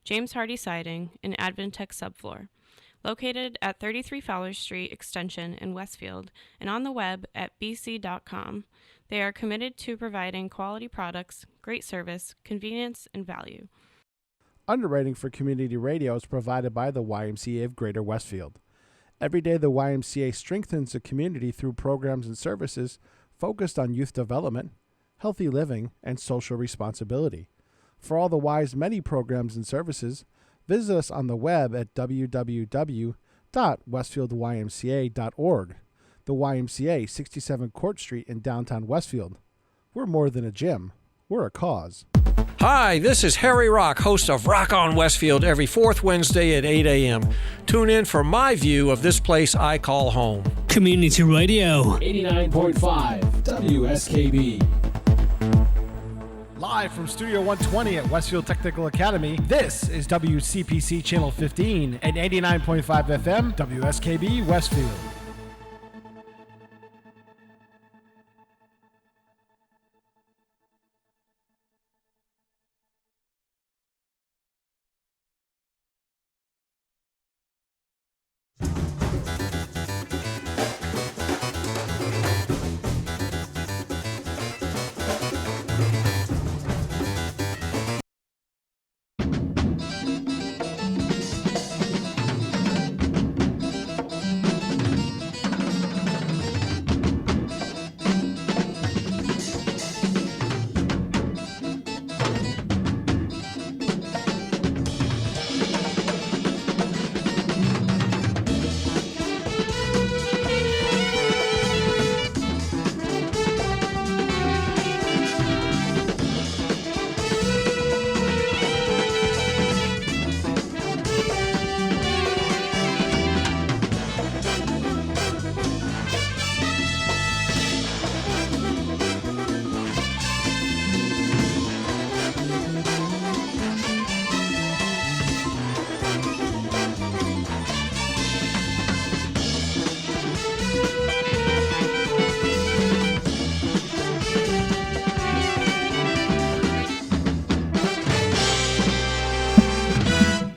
James Hardy Siding, and Advantech Subfloor. Located at 33 Fowler Street Extension in Westfield and on the web at bc.com, they are committed to providing quality products, great service, convenience, and value. Underwriting for community radio is provided by the YMCA of Greater Westfield. Every day, the YMCA strengthens the community through programs and services focused on youth development, healthy living, and social responsibility. For all the Y's many programs and services, visit us on the web at www.westfieldymca.org. The YMCA, 67 Court Street in downtown Westfield. We're more than a gym. We're a cause. Hi, this is Harry Rock, host of Rock on Westfield every fourth Wednesday at 8 a.m. Tune in for my view of this place I call home. Community Radio. 89.5 WSKB. Live from Studio 120 at Westfield Technical Academy, this is WCPC Channel 15 and 89.5 FM WSKB Westfield.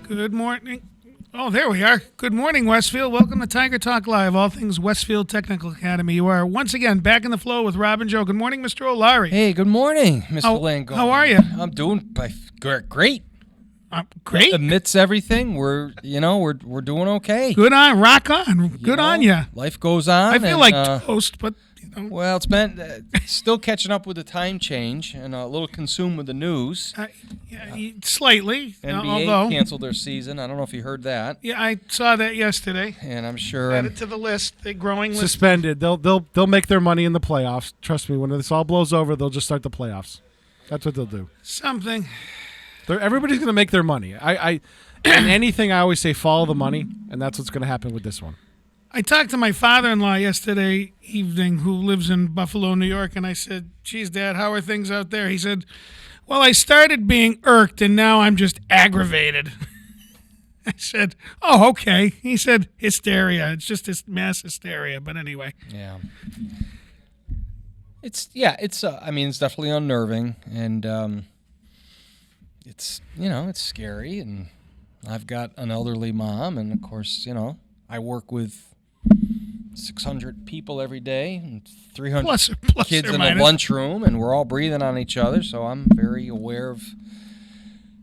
Good morning. Oh, there we are. Good morning, Westfield. Welcome to Tiger Talk Live, all things Westfield Technical Academy. You are once again back in the flow with Rob and Joe. Good morning, Mr. O'Leary. Hey, good morning, Mr. Langone. How are you? I'm doing great. Great. Amidst everything, we're doing okay. Good on. Rock on. Good on you. Life goes on. I feel like toast, but well, it's been still catching up with the time change and a little consumed with the news. Slightly. NBA canceled their season. I don't know if you heard that. Yeah, I saw that yesterday. And I'm sure add it to the list. The growing list. Suspended. They'll make their money in the playoffs. Trust me. When this all blows over, they'll just start the playoffs. That's what they'll do. Something. Everybody's going to make their money. And anything I always say, follow the money, and that's what's going to happen with this one. I talked to my father-in-law yesterday evening, who lives in Buffalo, New York, and I said, geez, Dad, how are things out there? He said, well, I started being irked, and now I'm just aggravated. I said, oh, okay. He said, hysteria. It's just this mass hysteria. But anyway. Yeah. It's definitely unnerving, and it's scary, and I've got an elderly mom, and of course, I work with 600 people every day and 300 plus kids in a lunchroom, and we're all breathing on each other, so I'm very aware of,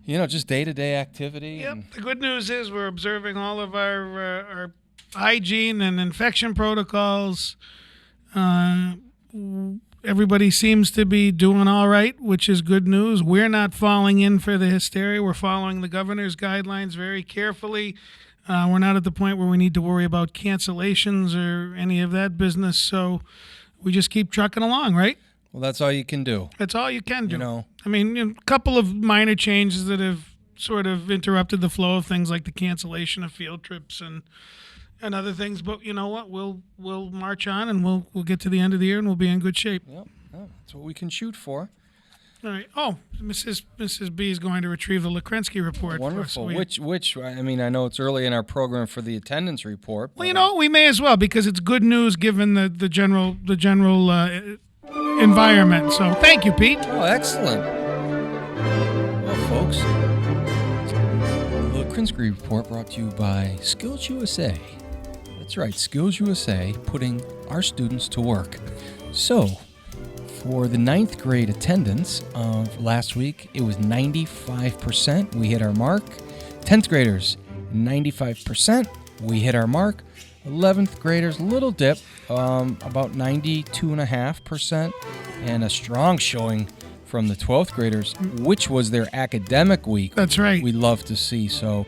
just day-to-day activity. Yep. The good news is we're observing all of our hygiene and infection protocols. Everybody seems to be doing all right, which is good news. We're not falling in for the hysteria. We're following the governor's guidelines very carefully. We're not at the point where we need to worry about cancellations or any of that business, so we just keep trucking along, right? Well, that's all you can do. That's all you can do. I mean, a couple of minor changes that have sort of interrupted the flow of things like the cancellation of field trips and other things, but you know what? We'll march on, and we'll get to the end of the year, and we'll be in good shape. Yep, that's what we can shoot for. All right. Oh, Mrs. B is going to retrieve the Lekrensky report. Wonderful. Which I know it's early in our program for the attendance report. Well, we may as well, because it's good news given the general environment. So thank you, Pete. Oh, excellent. Well, folks, it's LaKrinsky Report brought to you by Skills USA. That's right, Skills USA, putting our students to work. So, for the 9th grade attendance of last week, it was 95%. We hit our mark. 10th graders, 95%. We hit our mark. 11th graders, little dip, about 92.5%. And a strong showing from the 12th graders, which was their academic week. That's right. We love to see. So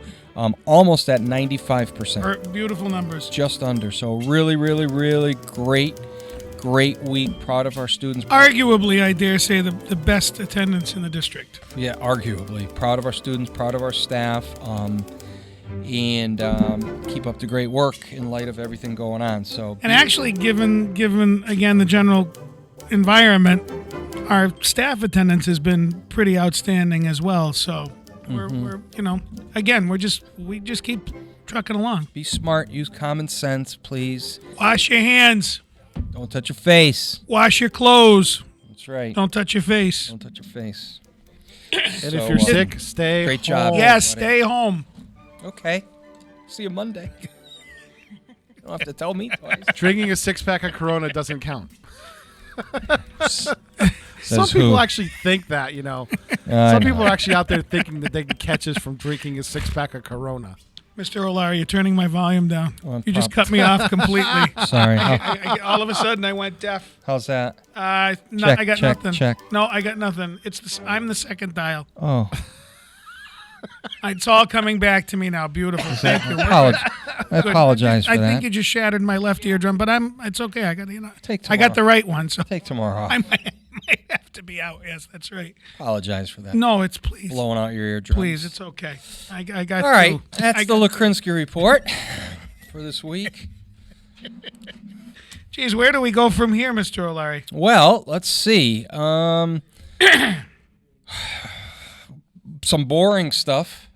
almost at 95%. Beautiful numbers. Just under. So really, really, really great week. Proud of our students. Arguably, I dare say, the best attendance in the district. Yeah, arguably. Proud of our students, proud of our staff, and keep up the great work in light of everything going on. So, and actually, given again the general environment, our staff attendance has been pretty outstanding as well. So we're we just keep trucking along. Be smart. Use common sense, please. Wash your hands. Don't touch your face. Wash your clothes. That's right. Don't touch your face. Don't touch your face. And if you're sick, stay great home. job. Yes, buddy. stay home. Okay. See you Monday. You don't have to tell me twice. Drinking a 6-pack of Corona doesn't count. Some Says people who? actually think that, you know. I Some know. people are actually out there thinking that they can catch us from drinking a 6-pack of Corona. Mr. O'Leary, you're turning my volume down. Well, You just cut me off completely. Sorry. All of a sudden, I went deaf. How's that? I got check, nothing. check. No, I got nothing. I'm the second dial. Oh. It's all coming back to me now. Beautiful. Thank you. I apologize for I that. think you just shattered my left eardrum, but it's okay. I got Take I got tomorrow. the right one, so Take tomorrow off. I might have to be out. Yes, that's right. Apologize for that. No, it's please. Blowing out your eardrums. Please, it's okay. I got All right. two. That's the LaKrinsky Report for this week. Geez, where do we go from here, Mr. O'Leary? Well, let's see. Some boring stuff.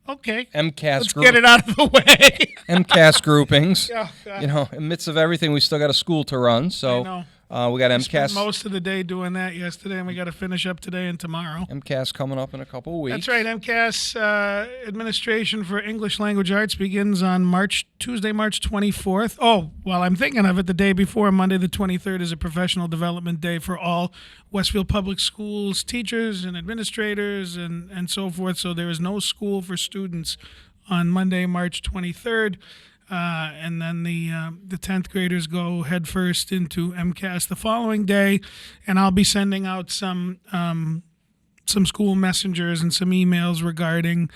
Okay. MCAS Let's get it out of the way. MCAS groupings. Yeah, God. You know, in the midst of everything, we still got a school to run. So we got Spent MCAS. most of the day doing that yesterday, and we got to finish up today and tomorrow. MCAS coming up in a couple of weeks. That's right. MCAS administration for English Language Arts begins on Tuesday, March 24th. Oh, well, I'm thinking of it the day before. Monday the 23rd is a professional development day for all Westfield Public Schools teachers and administrators and so forth. So there is no school for students on Monday, March 23rd. And then the 10th graders go headfirst into MCAS the following day, and I'll be sending out some school messengers and some emails regarding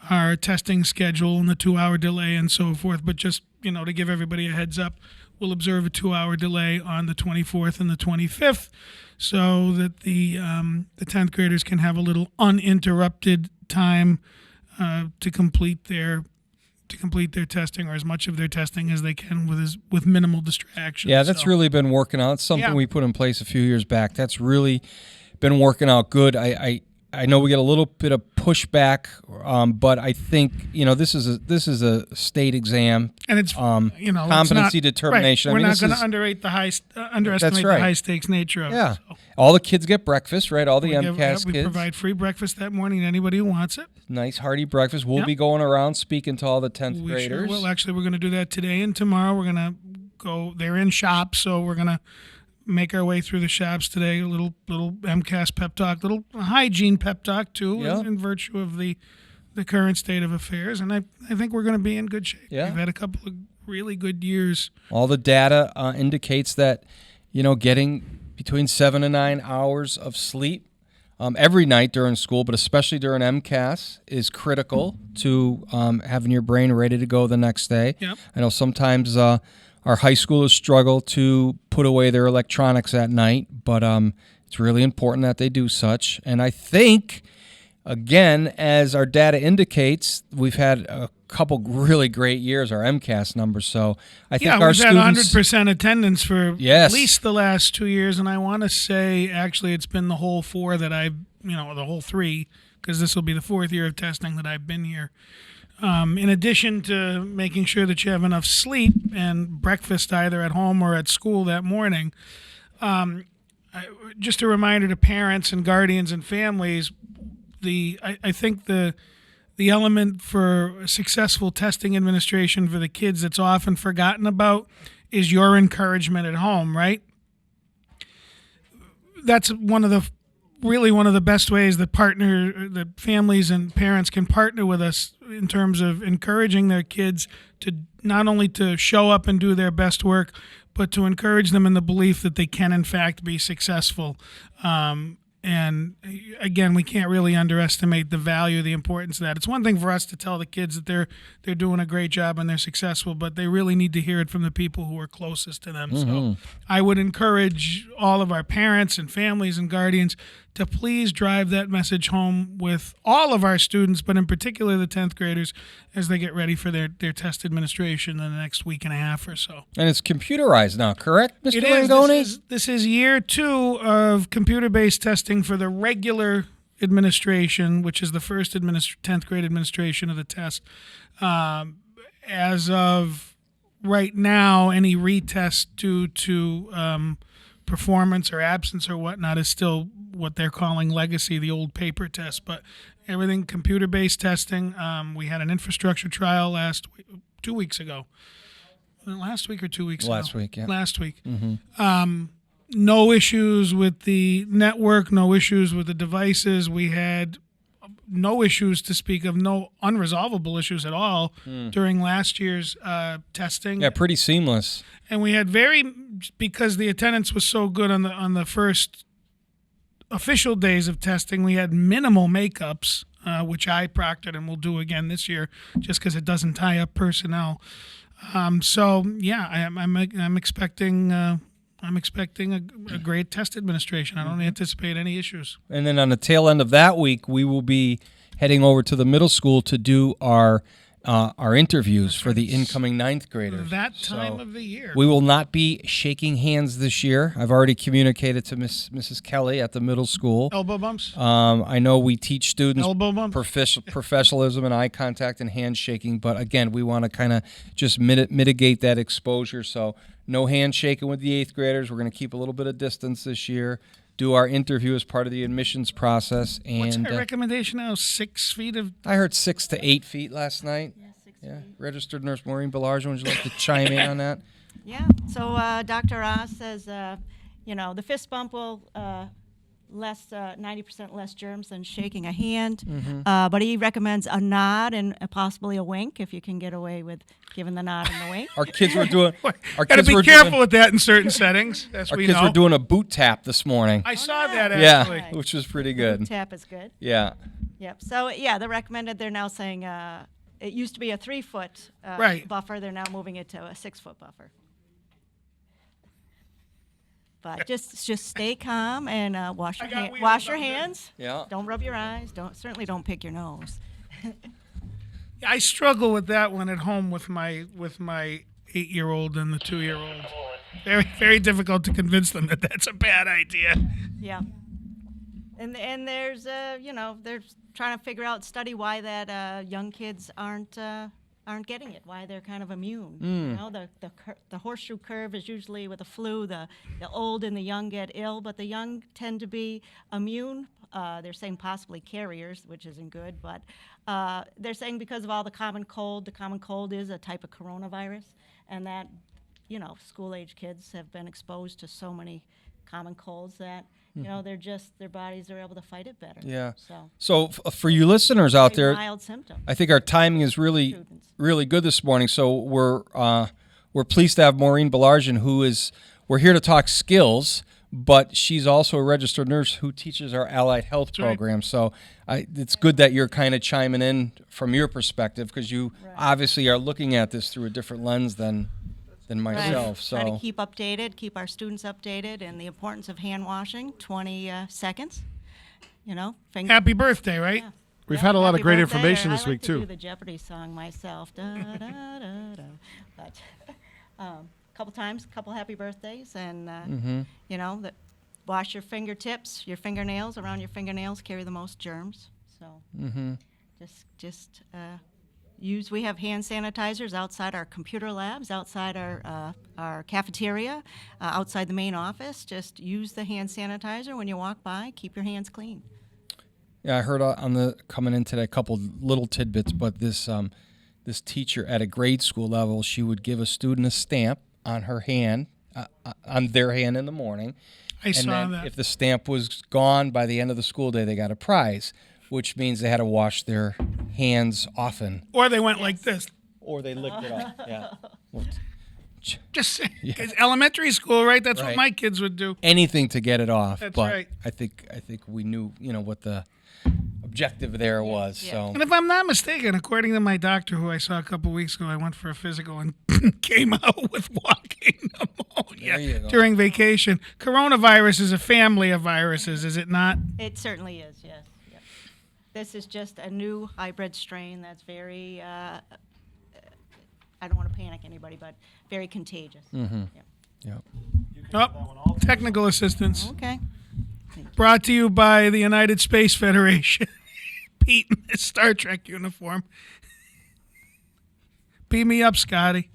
our testing schedule and the 2-hour delay and so forth. But just to give everybody a heads up, we'll observe a 2-hour delay on the 24th and the 25th, so that the 10th graders can have a little uninterrupted time to complete their testing, or as much of their testing as they can with minimal distraction. Yeah, that's really been working out. It's something we put in place a few years back. That's really been working out good. I know we get a little bit of pushback, but I think this is a state exam, and it's competency determination. Right. We're I mean, not going to underestimate the high stakes nature of it. So. All the kids get breakfast, right? All the MCAS we kids. provide free breakfast that morning to anybody who wants it. Nice hearty breakfast. We'll be going around speaking to all the 10th graders. Sure will. Actually, we're going to do that today and tomorrow. We're going to go. They're in shops, so we're going to make our way through the shops today. A little MCAS pep talk, little hygiene pep talk too, in virtue of the current state of affairs. And I think we're going to be in good shape. Yeah. We've had a couple of really good years. All the data indicates that getting between 7 and 9 hours of sleep every night during school, but especially during MCAS, is critical to having your brain ready to go the next day. Yep. I know sometimes our high schoolers struggle to put away their electronics at night, but it's really important that they do such. And I think, again, as our data indicates, we've had a couple really great years, our MCAS numbers. So I think our we've had students 100% attendance for at least the last 2 years, and I want to say actually it's been the whole 4 that I've, the whole 3, because this will be the 4th year of testing that I've been here. In addition to making sure that you have enough sleep and breakfast either at home or at school that morning, just a reminder to parents and guardians and families, I think the the element for successful testing administration for the kids that's often forgotten about is your encouragement at home, right? That's one of the best ways that families and parents can partner with us in terms of encouraging their kids to not only to show up and do their best work, but to encourage them in the belief that they can in fact be successful. And again, we can't really underestimate the value, the importance of that. It's one thing for us to tell the kids that they're doing a great job and they're successful, but they really need to hear it from the people who are closest to them. So I would encourage all of our parents and families and guardians to please drive that message home with all of our students, but in particular the 10th graders, as they get ready for their test administration in the next week and a half or so. And it's computerized now, correct, Mr. It Langoni? is. This is year 2 of computer-based testing for the regular administration, which is the first 10th grade administration of the test. As of right now, any retest due to performance or absence or whatnot is still what they're calling legacy, the old paper test. But everything computer-based testing. We had an infrastructure trial 2 weeks ago. Last week or 2 weeks ago? Last week, yeah. Last week. No issues with the network, no issues with the devices. We had no issues to speak of, no unresolvable issues at all during last year's testing. Yeah, pretty seamless. And we had because the attendance was so good on the first official days of testing, we had minimal makeups, which I proctored and will do again this year, just because it doesn't tie up personnel. So yeah, I'm expecting a great test administration. I don't anticipate any issues. And then on the tail end of that week, we will be heading over to the middle school to do our interviews for the incoming 9th graders. That time of the year. We will not be shaking hands this year. I've already communicated to Mrs. Kelly at the middle school. Elbow bumps? I know we teach students Elbow bumps? professionalism and eye contact and handshaking, but again, we want to kind of just mitigate that exposure. So no handshaking with the 8th graders. We're going to keep a little bit of distance this year. Do our interview as part of the admissions process. And what's our recommendation now? 6 feet of... I heard 6 to 8 feet last night. Yeah, 6 Yeah. feet. Registered nurse Maureen Belarge, would you like to chime in on that? Yeah. So Dr. Oz says, the fist bump will 90% less germs than shaking a hand. But he recommends a nod and possibly a wink if you can get away with giving the nod and the wink. Our kids were doing. Gotta be careful with that in certain settings, as Our we kids know. were doing a boot tap this morning. I saw that, Yeah, actually. Right. which was pretty good. Tap is good. Yeah. Yep. So they're recommended. They're now saying it used to be a 3-foot Right. buffer. They're now moving it to a 6-foot buffer. But just stay calm and wash your hands. Yeah. Don't rub your eyes. Certainly don't pick your nose. I struggle with that one at home with my 8-year-old and the 2-year-old. Very, very difficult to convince them that that's a bad idea. Yeah. And there's they're trying to figure out, study why that young kids aren't getting it, why they're kind of immune. You know, the horseshoe curve is usually with the flu, the old and the young get ill, but the young tend to be immune. They're saying possibly carriers, which isn't good, but they're saying because of all the common cold is a type of coronavirus, and that, school-age kids have been exposed to so many common colds that, their bodies are able to fight it better. Yeah. So for you listeners out very there, mild symptoms. I think our timing is really, Students. really good this morning. So we're pleased to have Maureen Belargian, we're here to talk skills, but she's also a registered nurse who teaches our allied health right. program. So it's good that you're kind of chiming in from your perspective, because you obviously are looking at this through a different lens than myself. Right. So Try to keep our students updated, and the importance of hand washing, 20 seconds. Happy birthday, right? Yeah. We've Yeah, had a lot of happy great birthday, information or this I week, like to too. do the Jeopardy song myself. Da, da, da, da. But couple happy birthdays, and wash your fingertips, your fingernails. Around your fingernails carry the most germs. So just we have hand sanitizers outside our computer labs, outside our cafeteria, outside the main office. Just use the hand sanitizer when you walk by. Keep your hands clean. Yeah, I heard on the coming in today a couple little tidbits, but this teacher at a grade school level, she would give a student a stamp on her hand, on their hand in the morning. I saw that. If the stamp was gone by the end of the school day, they got a prize, which means they had to wash their hands often. Or they went like this. Or they licked it off. Yeah. Well, Just saying. 'Cause elementary school, right? That's what Right. my kids would do. anything to get it off. That's but right. I think we knew, what the objective there was. Yeah. So And if I'm not mistaken, according to my doctor who I saw a couple weeks ago, I went for a physical and came out with walking There you pneumonia go. during vacation. Coronavirus is a family of viruses, is it not? It certainly is, yes. Yep. This is just a new hybrid strain that's very, I don't want to panic anybody, but very contagious. Mm-hmm. Yep. yeah. Oh, technical assistance. Okay. Brought to you by the United Space Federation. Pete in his Star Trek uniform. Beat me up, Scotty.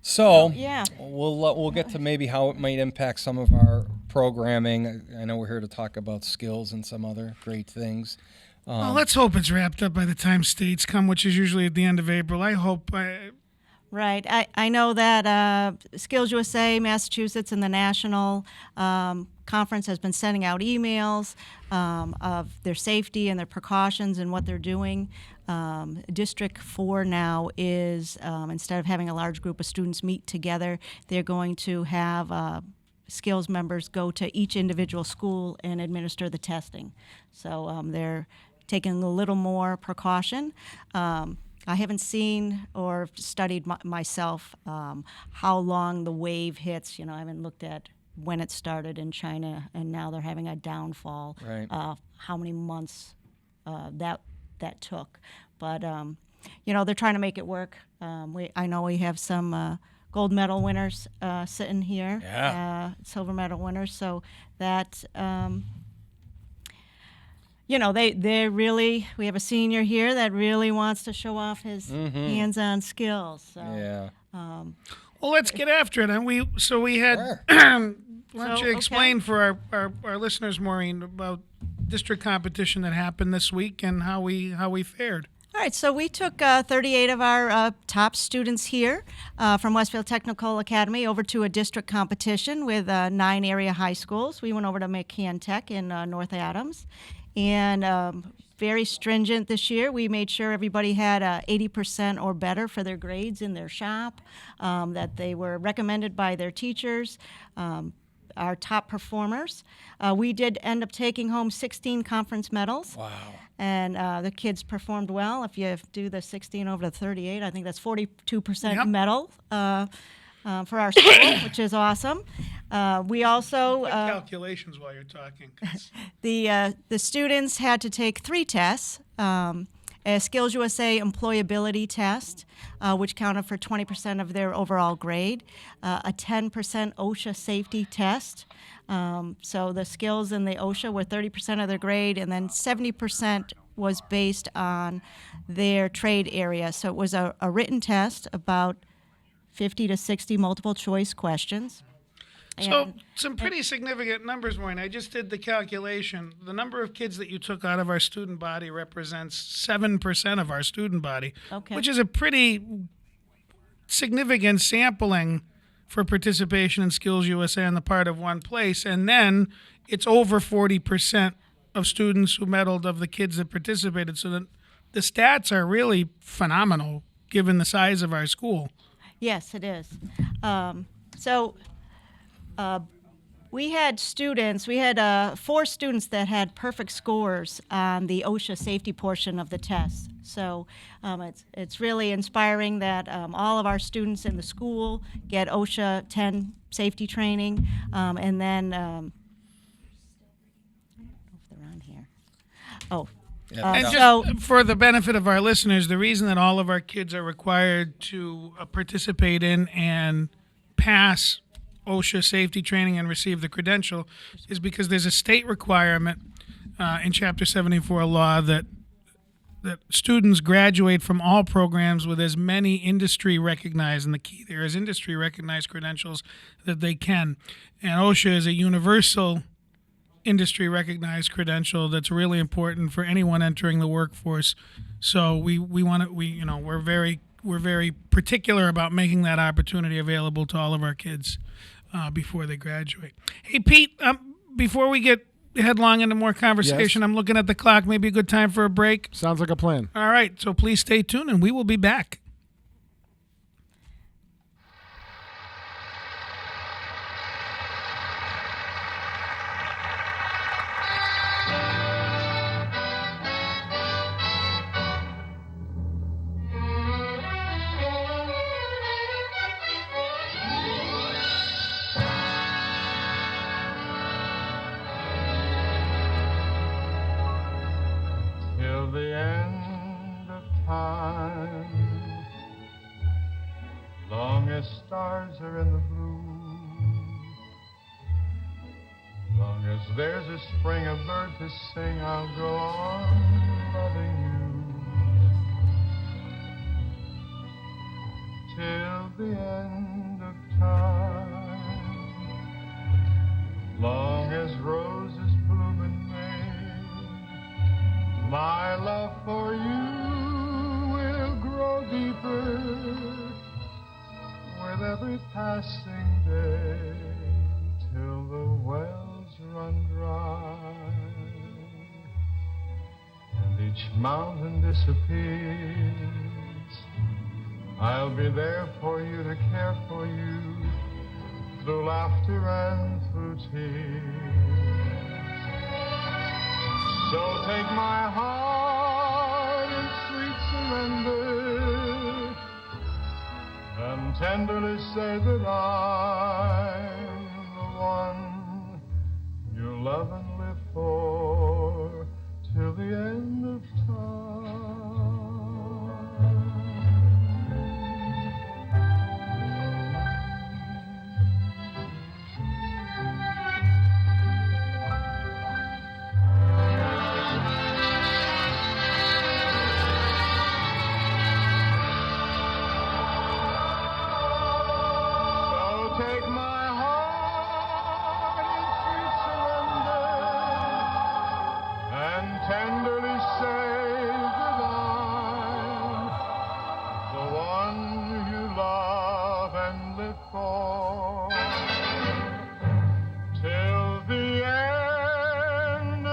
So Yeah. we'll get to maybe how it might impact some of our programming. I know we're here to talk about skills and some other great things. Well, let's hope it's wrapped up by the time states come, which is usually at the end of April. I hope. Right. I know that Skills USA, Massachusetts, and the National Conference has been sending out emails of their safety and their precautions and what they're doing. District 4 now is, instead of having a large group of students meet together, they're going to have skills members go to each individual school and administer the testing. So they're taking a little more precaution. I haven't seen or studied myself how long the wave hits. I haven't looked at when it started in China, and now they're having a downfall. Right. How many months that took, but they're trying to make it work. I know we have some gold medal winners sitting here. Yeah. Silver medal winners. So that. They really, we have a senior here that really wants to show off his hands-on skills. So, Yeah. Well, let's get after it. And we had. Sure. Why don't So, you explain okay. for our listeners, Maureen, about district competition that happened this week and how we fared? All right, so we took 38 of our top students here from Westfield Technical Academy over to a district competition with 9 area high schools. We went over to McCann Tech in North Adams. And very stringent this year. We made sure everybody had 80% or better for their grades in their shop, that they were recommended by their teachers, our top performers. We did end up taking home 16 conference medals. Wow. And the kids performed well. If you do the 16 over the 38, I think that's 42% Yep. medal for our school, which is awesome. We also Quick calculations while you're talking. 'Cause the students had to take 3 tests: a Skills USA employability test, which counted for 20% of their overall grade, a 10% OSHA safety test. So the skills in the OSHA were 30% of their grade, and then 70% was based on their trade area. So it was a written test, about 50 to 60 multiple choice questions. So And- some pretty significant numbers, Maureen. I just did the calculation. The number of kids that you took out of our student body represents 7% of our student body, Okay. which is a pretty significant sampling for participation in Skills USA on the part of one place. And then it's over 40% of students who medaled of the kids that participated. So the stats are really phenomenal given the size of our school. Yes, it is. We had students, 4 students that had perfect scores on the OSHA safety portion of the test. So it's really inspiring that all of our students in the school get OSHA 10 safety training. And then, I don't know if they're on here. Oh. And So- just for the benefit of our listeners, the reason that all of our kids are required to participate in and pass OSHA safety training and receive the credential is because there's a state requirement in Chapter 74 law that students graduate from all programs with as many industry recognized, and the key there is industry recognized credentials that they can. And OSHA is a universal industry recognized credential that's really important for anyone entering the workforce. So we're very particular about making that opportunity available to all of our kids before they graduate. Hey, Pete, before we get headlong into more conversation, Yes. I'm looking at the clock. Maybe a good time for a break. Sounds like a plan. All right, so please stay tuned, and we will be back. Till the end of time, long as stars are in the blue, long as there's a spring, a bird to sing, I'll go on loving you. Till the end of time, long as roses bloom in May, my love for you will grow deeper with every passing day, till the wells run dry and each mountain disappears. I'll be there for you to care for you through laughter and through tears. So take my heart in sweet surrender and tenderly say that I'm the one you love and live for till the end of time. Take my heart in sweet surrender and tenderly say that I'm the one you love and live for till the end of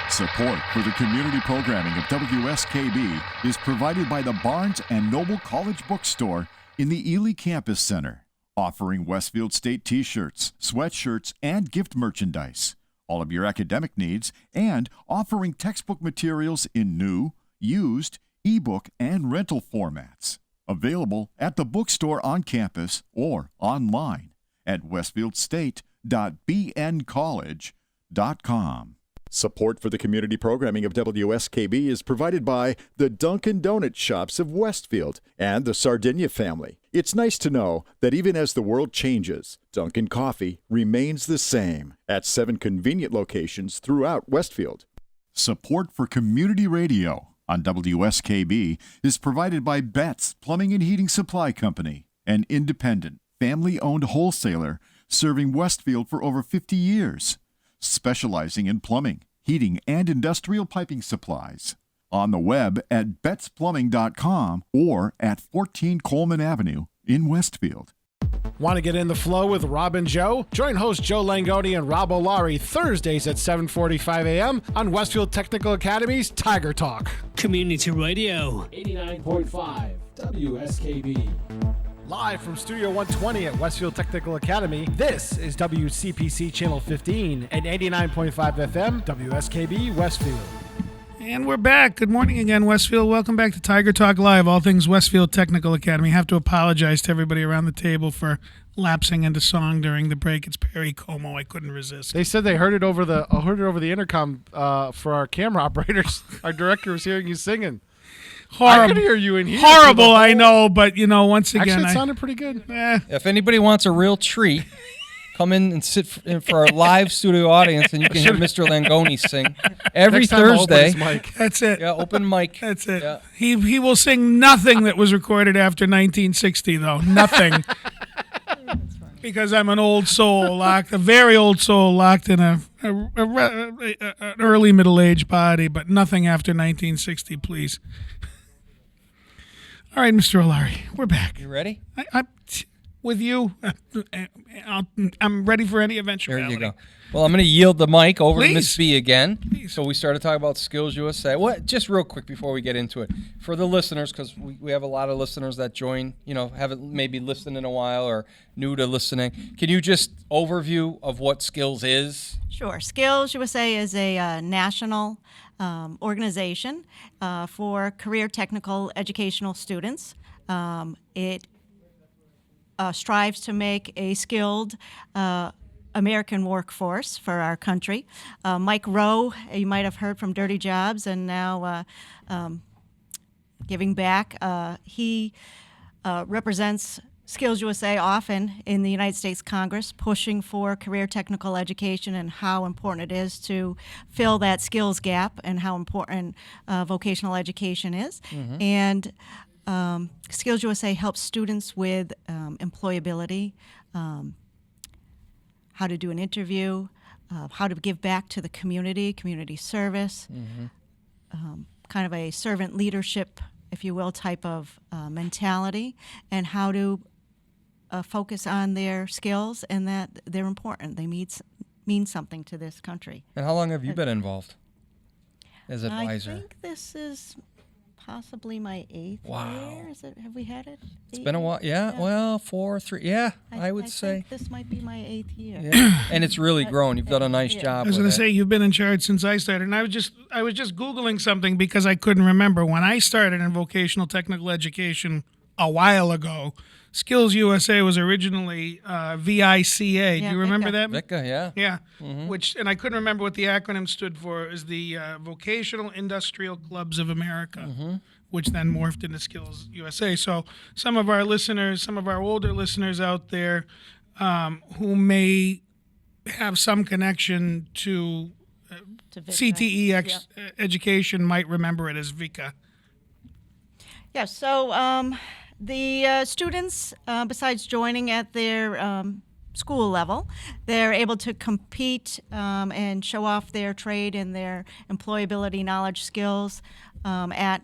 Support for the community programming of WSKB is provided by the Barnes & Noble College Bookstore in the Ely Campus Center, offering Westfield State t-shirts, sweatshirts, and gift merchandise, all of your academic needs, and offering textbook materials in new, used, ebook, and rental formats. Available at the bookstore on campus or online at westfieldstate.bncollege.com. Support for the community programming of WSKB is provided by the Dunkin' Donut Shops of Westfield and the Sardinia family. It's nice to know that even as the world changes, Dunkin' Coffee remains the same at 7 convenient locations throughout Westfield. Support for community radio on WSKB is provided by Betts Plumbing and Heating Supply Company, an independent, family-owned wholesaler serving Westfield for over 50 years. Specializing in plumbing, heating, and industrial piping supplies. On the web at bettsplumbing.com or at 14 Coleman Avenue in Westfield. Want to get in the flow with Rob and Joe? Join hosts Joe Langoni and Rob O'Lari Thursdays at 7:45 a.m. on Westfield Technical Academy's Tiger Talk. Community Radio 89.5 WSKB. Live from Studio 120 at Westfield Technical Academy, this is WCPC Channel 15 and 89.5 FM, WSKB Westfield. And we're back. Good morning again, Westfield. Welcome back to Tiger Talk Live, all things Westfield Technical Academy. I have to apologize to everybody around the table for lapsing into song during the break. It's Perry Como. I couldn't resist. They said they heard it over the intercom for our camera operators. Our director was hearing you singing. Horrible. I could hear you in here. Horrible, I know, but once again, actually, it sounded pretty good. If anybody wants a real treat, come in and sit for our live studio audience, and you can hear Mr. Langoni sing every Next time I'll open his Thursday. mic. That's it. Yeah, open mic. That's it. Yeah. He will sing nothing that was recorded after 1960, though. Nothing. Because I'm an old soul, a very old soul, locked in an early middle-aged body, but nothing after 1960, please. All right, Mr. O'Leary, we're back. You ready? With you, I'm ready for any eventuality. There you go. Well, I'm going to yield the mic over to Please. Miss B again. Please. So we started talking about Skills USA. What? Just real quick before we get into it, for the listeners, because we have a lot of listeners that join, haven't maybe listened in a while or new to listening. Can you just overview of what Skills is? Sure. Skills USA is a national organization for career technical educational students. It strives to make a skilled American workforce for our country. Mike Rowe, you might have heard from Dirty Jobs, and now giving back. He represents Skills USA often in the United States Congress, pushing for career technical education and how important it is to fill that skills gap and how important vocational education is. Mm-hmm. And Skills USA helps students with employability, how to do an interview, how to give back to the community service, kind of a servant leadership, if you will, type of mentality, and how to focus on their skills and that they're important. They mean something to this country. And how long have you been involved as advisor? I think this is possibly my 8th year. Have we had it? It's been a while. Yeah, well, 4, 3. Yeah, I would say. Think this might be my 8th year. Yeah. And it's really grown. You've done a nice job. I was going to say, you've been in charge since I started, and I was just Googling something because I couldn't remember. When I started in vocational technical education a while ago, Skills USA was originally VICA. Do you remember that? VICA, yeah. Yeah, Mm-hmm. and I couldn't remember what the acronym stood for. Is the Vocational Industrial Clubs of America, which then morphed into Skills USA. So some of our listeners, some of our older listeners out there who may have some connection to CTE education might remember it as VICA. Yeah, so the students, besides joining at their school level, they're able to compete and show off their trade and their employability knowledge skills at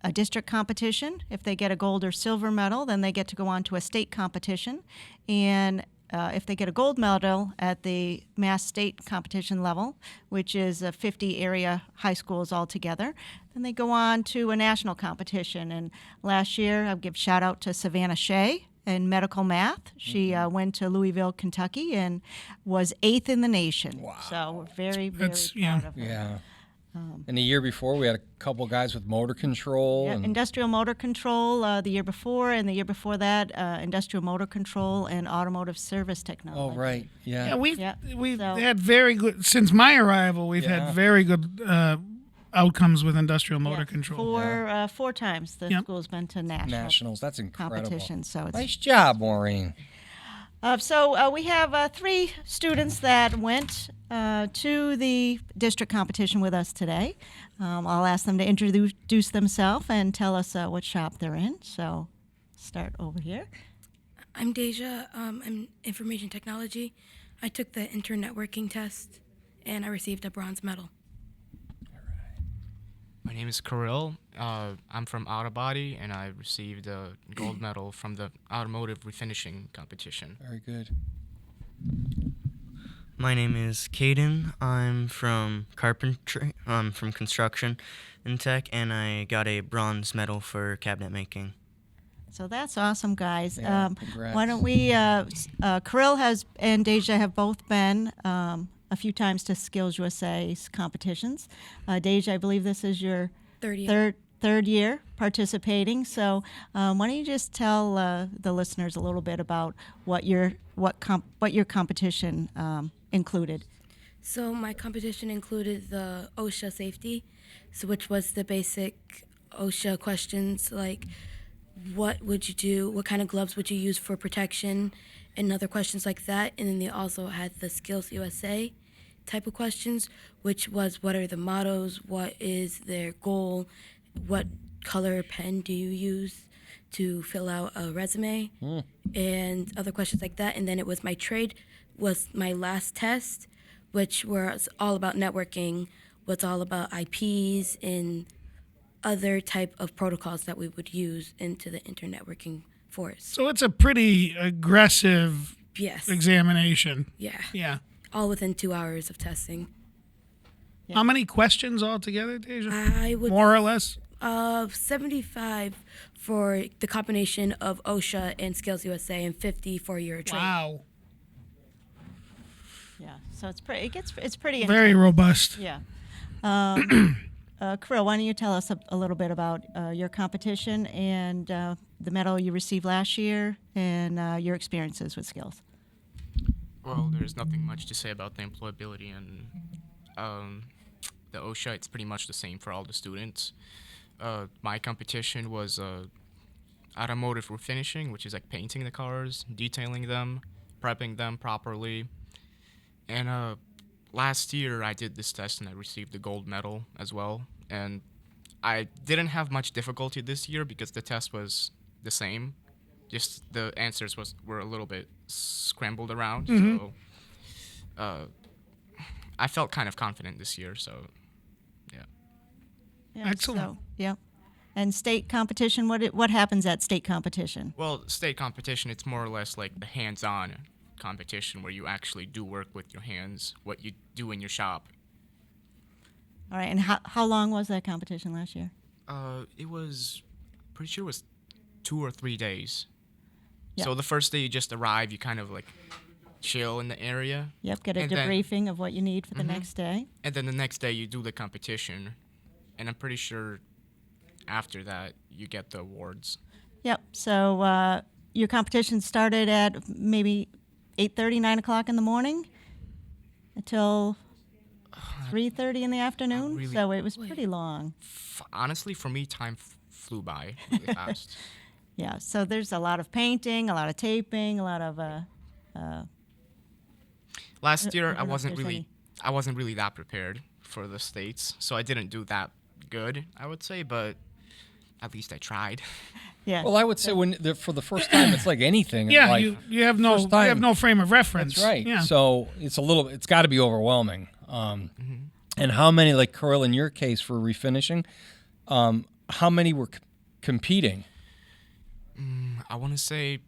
a district competition. If they get a gold or silver medal, then they get to go on to a state competition. And if they get a gold medal at the Mass State competition level, which is 50 area high schools altogether, then they go on to a national competition. And last year, I'll give shout out to Savannah Shea in medical math. She went to Louisville, Kentucky, and was 8th in the nation. Wow. So we're very, very proud of her. Yeah. And the year before, we had a couple guys with motor control. Yeah, and industrial motor control the year before, and the year before that, industrial motor control and automotive service technology. Oh, right. Yeah. Yeah, we've had very good, since my arrival, we've had very good outcomes with industrial motor control. Four times the school's been to nationals. That's incredible. Competition. So it's nice job, Maureen. So we have 3 students that went to the district competition with us today. I'll ask them to introduce themselves and tell us what shop they're in. So start over here. I'm Deja. I'm information technology. I took the intern networking test, and I received a bronze medal. My name is Kirill. I'm from Autobody, and I received a gold medal from the automotive refinishing competition. Very good. My name is Caden. I'm from carpentry, from construction and tech, and I got a bronze medal for cabinet making. So that's awesome, guys. Yeah, congrats. Why don't we? Kirill and Deja have both been a few times to Skills USA's competitions. Deja, I believe this is your third year participating. So why don't you just tell the listeners a little bit about what your competition included? So my competition included the OSHA safety, which was the basic OSHA questions like what would you do? What kind of gloves would you use for protection? And other questions like that. And then they also had the Skills USA type of questions, which was what are the mottos? What is their goal? What color pen do you use to fill out a resume? And other questions like that. And then it was my trade was my last test, which was all about networking, was all about IPs and other type of protocols that we would use into the internetworking force. So it's a pretty aggressive examination. Yeah. Yeah. All within 2 hours of testing. How many questions altogether, Deja? I would More or less? 75 for the combination of OSHA and Skills USA, and 50 for your trade. Wow. Yeah, so it's pretty Very intense. robust. Yeah. Kirill, why don't you tell us a little bit about your competition and the medal you received last year and your experiences with Skills? Well, there's nothing much to say about the employability and the OSHA. It's pretty much the same for all the students. My competition was automotive refinishing, which is like painting the cars, detailing them, prepping them properly. And last year I did this test and I received the gold medal as well. And I didn't have much difficulty this year because the test was the same. Just the answers were a little bit scrambled around. So I felt kind of confident this year. So Yeah, Excellent. So, yeah. And state competition, what happens at state competition? Well, state competition, it's more or less like the hands-on competition where you actually do work with your hands, what you do in your shop. All right, and how long was that competition last year? It was, pretty sure it was 2 or 3 days. Yep. So the first day you just arrive, you kind of like chill in the area. Yep, get a And then- debriefing of what you need for the next day. And then the next day you do the competition. And I'm pretty sure after that you get the awards. Yep, so your competition started at maybe 8:30, 9 o'clock in the morning until 3:30 in the afternoon, really- so it was pretty long. Honestly, for me, time flew by really fast. Yeah, so there's a lot of painting, a lot of taping, a lot of Last year I don't know if there's I wasn't really that prepared for the States, so I didn't do that good, I would say, but at least I tried. Yeah. Well, I would say for the first time, it's like anything. in Yeah, life. you have no frame of reference. That's right. Yeah. So it's got to be overwhelming. And how many, like Kirill, in your case for refinishing, how many were competing? I want to say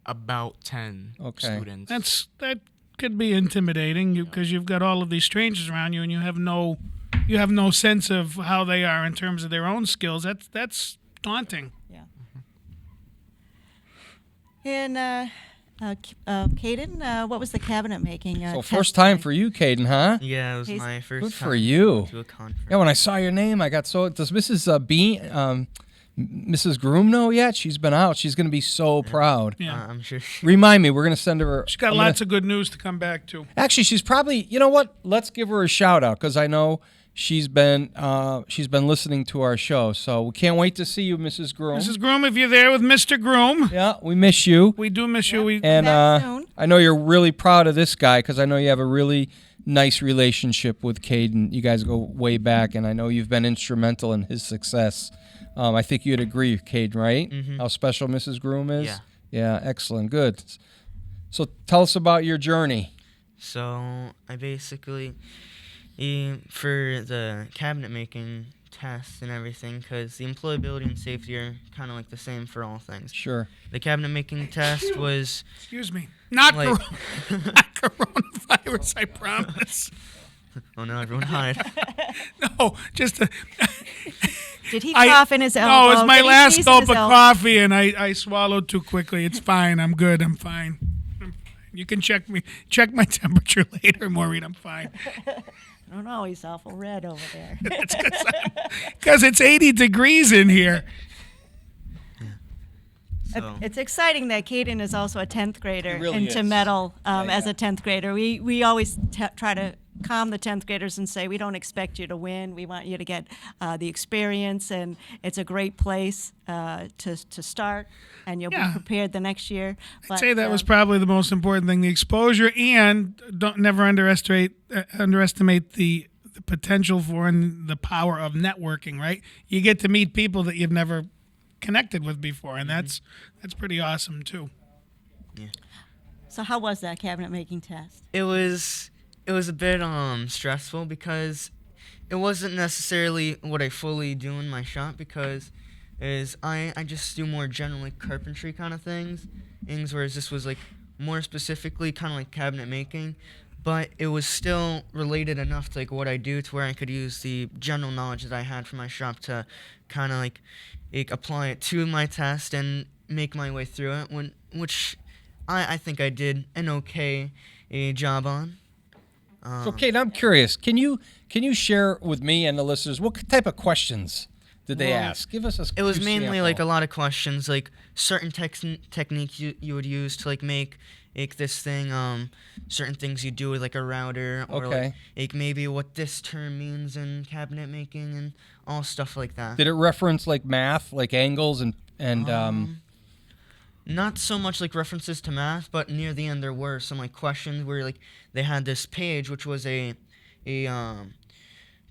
about 10 students. That could be intimidating because you've got all of these strangers around you and you have no sense of how they are in terms of their own skills. That's daunting. Yeah. And Caden, what was the cabinet making? So test first time like? for you, Caden, huh? Yeah, it was He's- my first Good time for you. to a conference. Yeah, when I saw your name, I got so. Does Mrs. Bean, Mrs. Groom know yet? She's been out. She's going to be so proud. Yeah. I'm sure. Remind me, we're going to send her. She's got lots of good news to come back to. Actually, she's probably. You know what? Let's give her a shout out because I know she's been listening to our show. So we can't wait to see you, Mrs. Groom. Mrs. Groom, if you're there with Mr. Groom. Yeah, we miss you. We do miss you. And I know you're really proud of this guy because I know you have a really nice relationship with Caden. You guys go way back, and I know you've been instrumental in his success. I think you'd agree, Caden, right? Mm-hmm. How special Mrs. Groom is? Yeah. Yeah, excellent. Good. So tell us about your journey. So I basically, for the cabinet making tests and everything, because the employability and safety are kind of like the same for all things. Sure. The cabinet making test was. Excuse me. Not like, not coronavirus, I promise. Oh no, everyone hide. No, just a. Did he cough in his elbow? No, it's my Did he last sneeze in gulp his of elbow? coffee, and I swallowed too quickly. It's fine. I'm good. I'm fine. You can check my temperature later, Maureen. I'm fine. I don't know. He's awful red over there. It's because it's 80 degrees in here. So It's exciting that Caden is also a 10th grader He really and to is. medal as a 10th grader. We always try to calm the 10th graders and say, we don't expect you to win. We want you to get the experience, and it's a great place to start, and you'll be prepared the next year. I'd say that was probably the most important thing, the exposure, and don't never underestimate the potential for and the power of networking, right? You get to meet people that you've never connected with before, and that's pretty awesome too. Yeah. So how was that cabinet making test? It was a bit stressful because it wasn't necessarily what I fully do in my shop, because I just do more general like carpentry kind of things, whereas this was like more specifically kind of like cabinet making, but it was still related enough to like what I do to where I could use the general knowledge that I had from my shop to kind of like apply it to my test and make my way through it, which I think I did an okay job on. So, Kate, I'm curious. Can you share with me and the listeners what type of questions did they ask? Give us a It was few mainly sample. like a lot of questions, like certain techniques you would use to like make this thing, certain things you do with like a router, or like maybe what this term means in cabinet making and all stuff like that. Did it reference like math, like angles and Not so much like references to math, but near the end there were some like questions where like they had this page which was a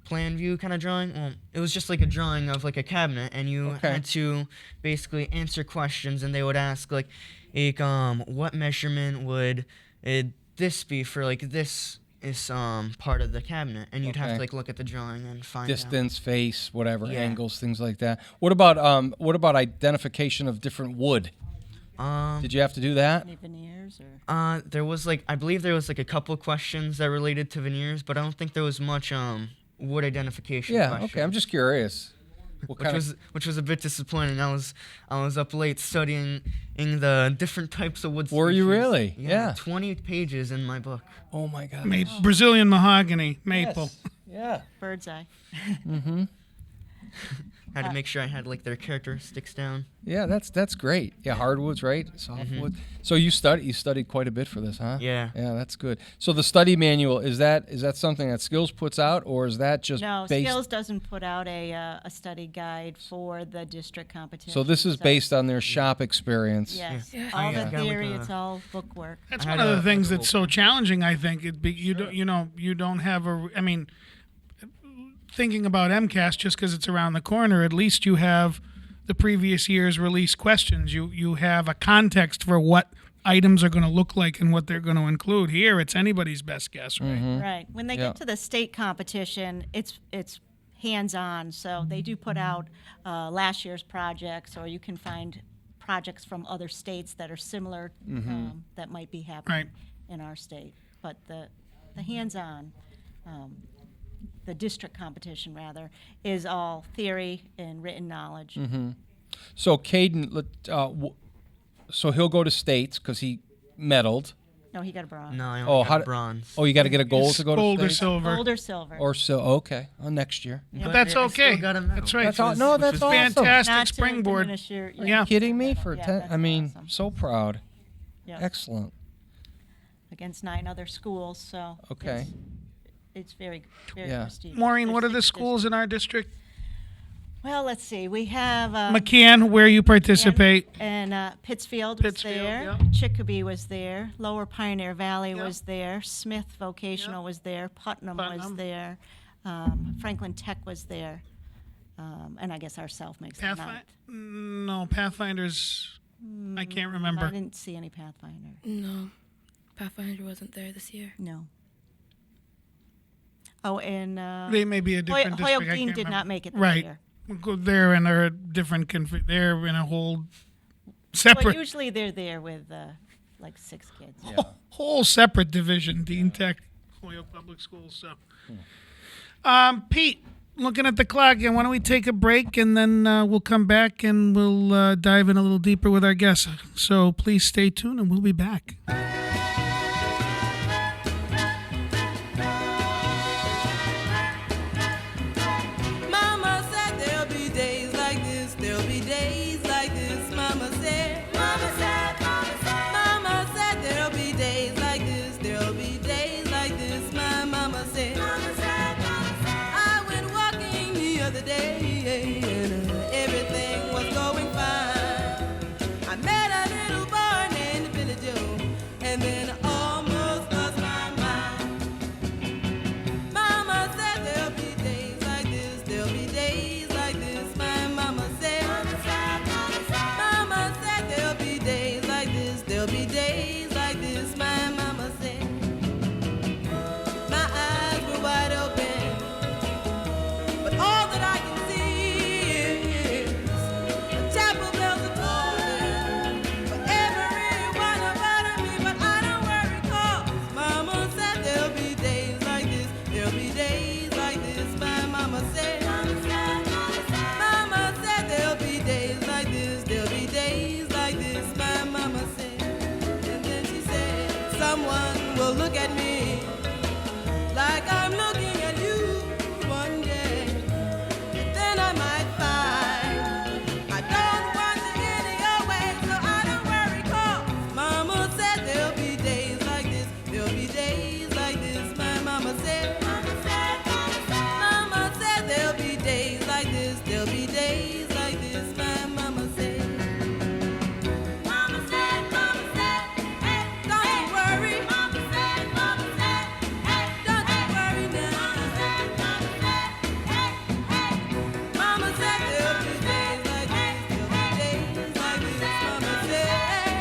plan view kind of drawing. Well, it was just like a drawing of like a cabinet, and you had to basically answer questions, and they would ask like what measurement would this be for like this is part of the cabinet, and you'd have to like look at the drawing and find distance, face, whatever, angles, things like that. What about identification of different wood? Did you have to do that? Any veneers or? There was like, I believe there was like a couple questions that related to veneers, but I don't think there was much wood identification. Yeah, okay. I'm just curious. Which was a bit disappointing. I was up late studying the different types of wood. Were you species. really? Yeah. 20 pages in my book. Oh my God. Brazilian mahogany, maple. Yes. Yeah. Bird's eye. Mm-hmm. Had to make sure I had like their characteristics down. Yeah, that's great. Yeah, hardwoods, right? Softwood. So you studied quite a bit for this, huh? Yeah. Yeah, that's good. So the study manual, is that something that Skills puts out, or is that just no? based? Skills doesn't put out a study guide for the district competition. So this is based on their shop experience. Yes. All the theory, it's all book work. That's one of the things that's so challenging. I think you don't have thinking about MCAS just because it's around the corner, at least you have the previous year's release questions. You have a context for what items are going to look like and what they're going to include. Here, it's anybody's best guess, right? Mm-hmm. Right. When they get to the state competition, it's hands-on. So they do put out last year's projects, or you can find projects from other states that are similar that might be happening in our state. But the hands-on. The district competition, rather, is all theory and written knowledge. Mm-hmm. So Caden, so he'll go to states because he medaled. No, he got a bronze. No, I only got bronze. Oh, you got to get a gold to go to gold states? Gold or silver. Gold or silver. Or so, okay, next year. Yeah, but that's okay. That's right. That's awesome. Fantastic Not to springboard. diminish your Are you kidding me? For 10, that's I mean, awesome. so proud. Yeah. Excellent. Against 9 other schools, so Okay. it's very, very prestigious. Maureen, There's what are the 6 schools in our district? Well, let's see. We have McCann, where you participate. And Pittsfield was there. Chicopee was there. Lower Pioneer Valley was there. Smith Vocational was there. Putnam was there. Franklin Tech was there. And I guess ourself makes it not. No, Pathfinders. I can't remember. I didn't see any Pathfinder. No, Pathfinder wasn't there this year. No. Oh, and they may be a different district. Hoyle I Dean can't did remember. not make it this right. year. They're in a different they're in a whole separate. Well, usually they're there with like 6 kids. Yeah. Whole separate division, Dean Tech, Hoyle Public Schools. So, Pete, looking at the clock, and why don't we take a break, and then we'll come back and we'll dive in a little deeper with our guests. So please stay tuned, and we'll be back. Mama said there'll be days like this, my mama said. There'll be days like this, my mama said. My eyes were wide open, but all that I can see is the chapel bells are tolling for everyone about me. But I don't worry, 'cause mama said there'll be days like this. There'll be days like this, my mama said. Mama said there'll be days like this. There'll be days like this, my mama said. And then she said, someone will look at me like I'm looking at you one day. And then I might find I don't want you any your way. So I don't worry, 'cause mama said there'll be days like this. There'll be days like this, my mama said. Mama said there'll be days like this. There'll be days like this, my mama said. Mama said, hey, don't you worry. Mama said, hey, don't you worry now. Mama said there'll be days like this. There'll be days like this, mama said.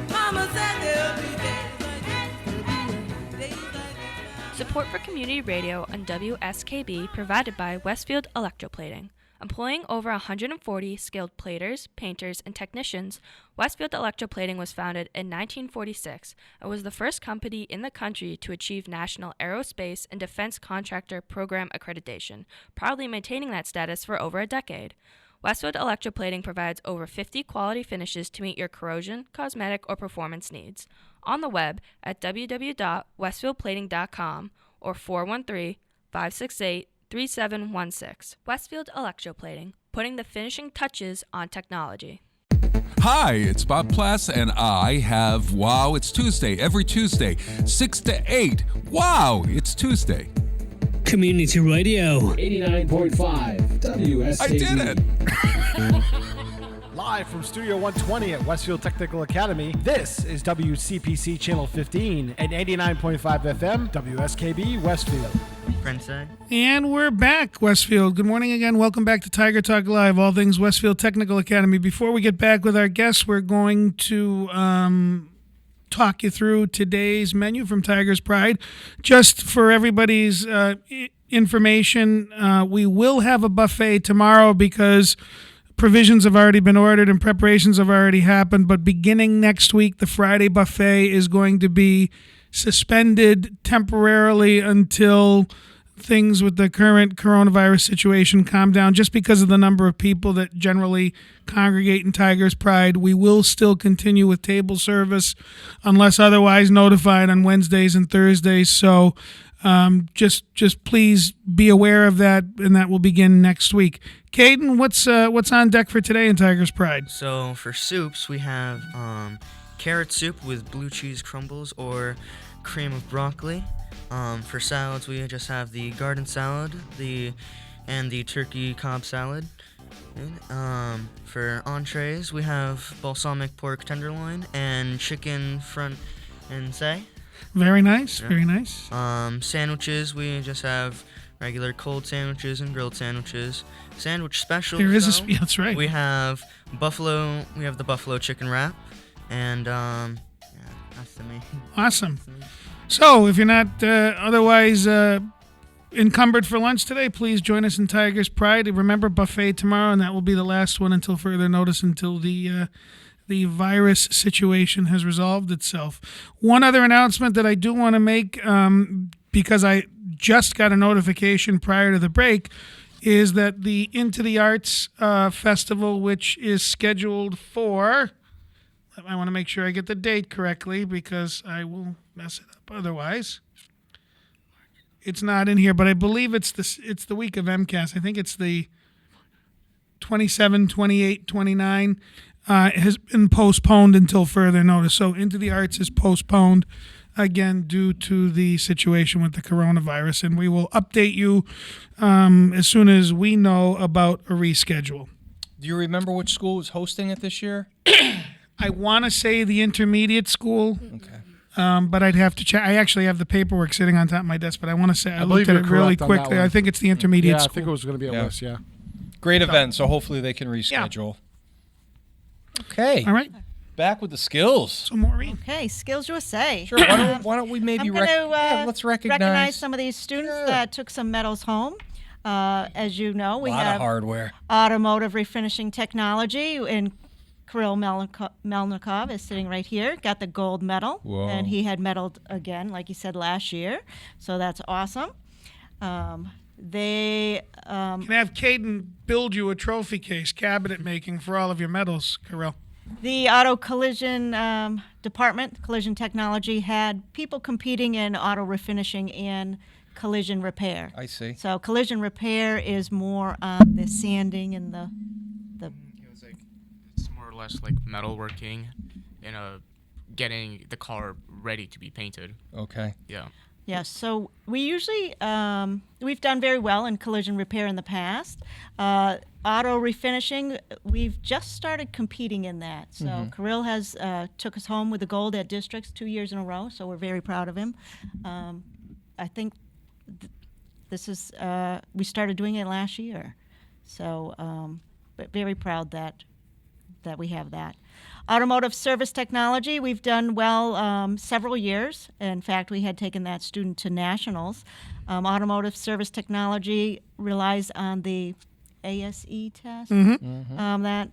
Mama said there'll be days like this. There'll be days like this. Support for community radio on WSKB provided by Westfield Electroplating. Employing over 140 skilled platers, painters, and technicians, Westfield Electroplating was founded in 1946 and was the first company in the country to achieve National Aerospace and Defense Contractor Program accreditation, proudly maintaining that status for over a decade. Westfield Electroplating provides over 50 quality finishes to meet your corrosion, cosmetic, or performance needs. On the web at www.westfieldplating.com or 413-568-3716. Westfield Electroplating, putting the finishing touches on technology. Hi, it's Bob Plass, and I have Wow, It's Tuesday, every Tuesday, 6 to 8. Wow, it's Tuesday. Community Radio 89.5 WSKB. I did it! Live from Studio 120 at Westfield Technical Academy, this is WCPC Channel 15 and 89.5 FM, WSKB Westfield. And we're back, Westfield. Good morning again. Welcome back to Tiger Talk Live, all things Westfield Technical Academy. Before we get back with our guests, we're going to talk you through today's menu from Tiger's Pride. Just for everybody's information, we will have a buffet tomorrow because provisions have already been ordered and preparations have already happened. But beginning next week, the Friday buffet is going to be suspended temporarily until things with the current coronavirus situation calm down, just because of the number of people that generally congregate in Tiger's Pride. We will still continue with table service unless otherwise notified on Wednesdays and Thursdays. So just please be aware of that, and that will begin next week. Caden, what's on deck for today in Tiger's Pride? So for soups, we have carrot soup with blue cheese crumbles or cream of broccoli. For salads, we just have the garden salad, and the turkey Cobb salad. For entrees, we have balsamic pork tenderloin and chicken front and say. Very nice, Yeah. very nice. Sandwiches, we just have regular cold sandwiches and grilled sandwiches. Sandwich specials. There is though, yeah, that's right. We have the buffalo chicken wrap, and that's the main. Awesome. So, if you're not otherwise encumbered for lunch today, please join us in Tiger's Pride. Remember, buffet tomorrow, and that will be the last one until further notice, until the virus situation has resolved itself. One other announcement that I do want to make, because I just got a notification prior to the break, is that the Into the Arts Festival, which is scheduled for, I want to make sure I get the date correctly because I will mess it up otherwise. It's not in here, but I believe it's the week of MCAS. I think it's the 27, 28, 29. Has been postponed until further notice. So Into the Arts is postponed again due to the situation with the coronavirus, and we will update you as soon as we know about a reschedule. Do you remember which school was hosting it this year? I want to say the intermediate school. Okay. But I'd have to check. I actually have the paperwork sitting on top of my desk, but I want to say I looked believe at you're it really correct on that quickly. one. I think it's the intermediate Yeah, school. I think it was going to be a list, yeah. Great event, so hopefully they can reschedule. Okay. All right. back with the skills. So, Maureen. Okay, Skills USA. Sure. Why don't we maybe I'm gonna, let's recognize some of these students that took some medals home. As you know, we a lot have of hardware. automotive refinishing technology, and Kirill Melnikov is sitting right here, got the gold medal. Whoa. And he had medaled again, like you said, last year. So that's awesome. They can have Caden build you a trophy case, cabinet making for all of your medals, Kirill. The auto collision department, collision technology, had people competing in auto refinishing and collision repair. I see. So collision repair is more on the sanding and the. It's more or less like metalworking and getting the car ready to be painted. Okay. Yeah. Yes, so we usually, we've done very well in collision repair in the past. Auto refinishing, we've just started competing in that. So Kirill has took us home with the gold at districts 2 years in a row, so we're very proud of him. I think this is, we started doing it last year. So, but very proud that we have that. Automotive service technology, we've done well several years. In fact, we had taken that student to nationals. Automotive service technology relies on the ASE test. That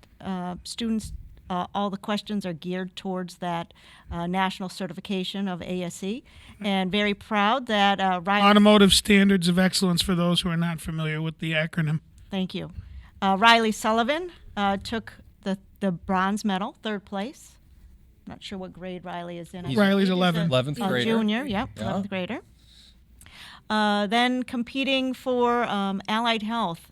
students, all the questions are geared towards that national certification of ASE. And very proud that Riley... Automotive Standards of Excellence for those who are not familiar with the acronym. Thank you. Riley Sullivan took the bronze medal, third place. Not sure what grade Riley is in. Riley's 11. 11th grader. Junior, yep, 11th grader. Then competing for Allied Health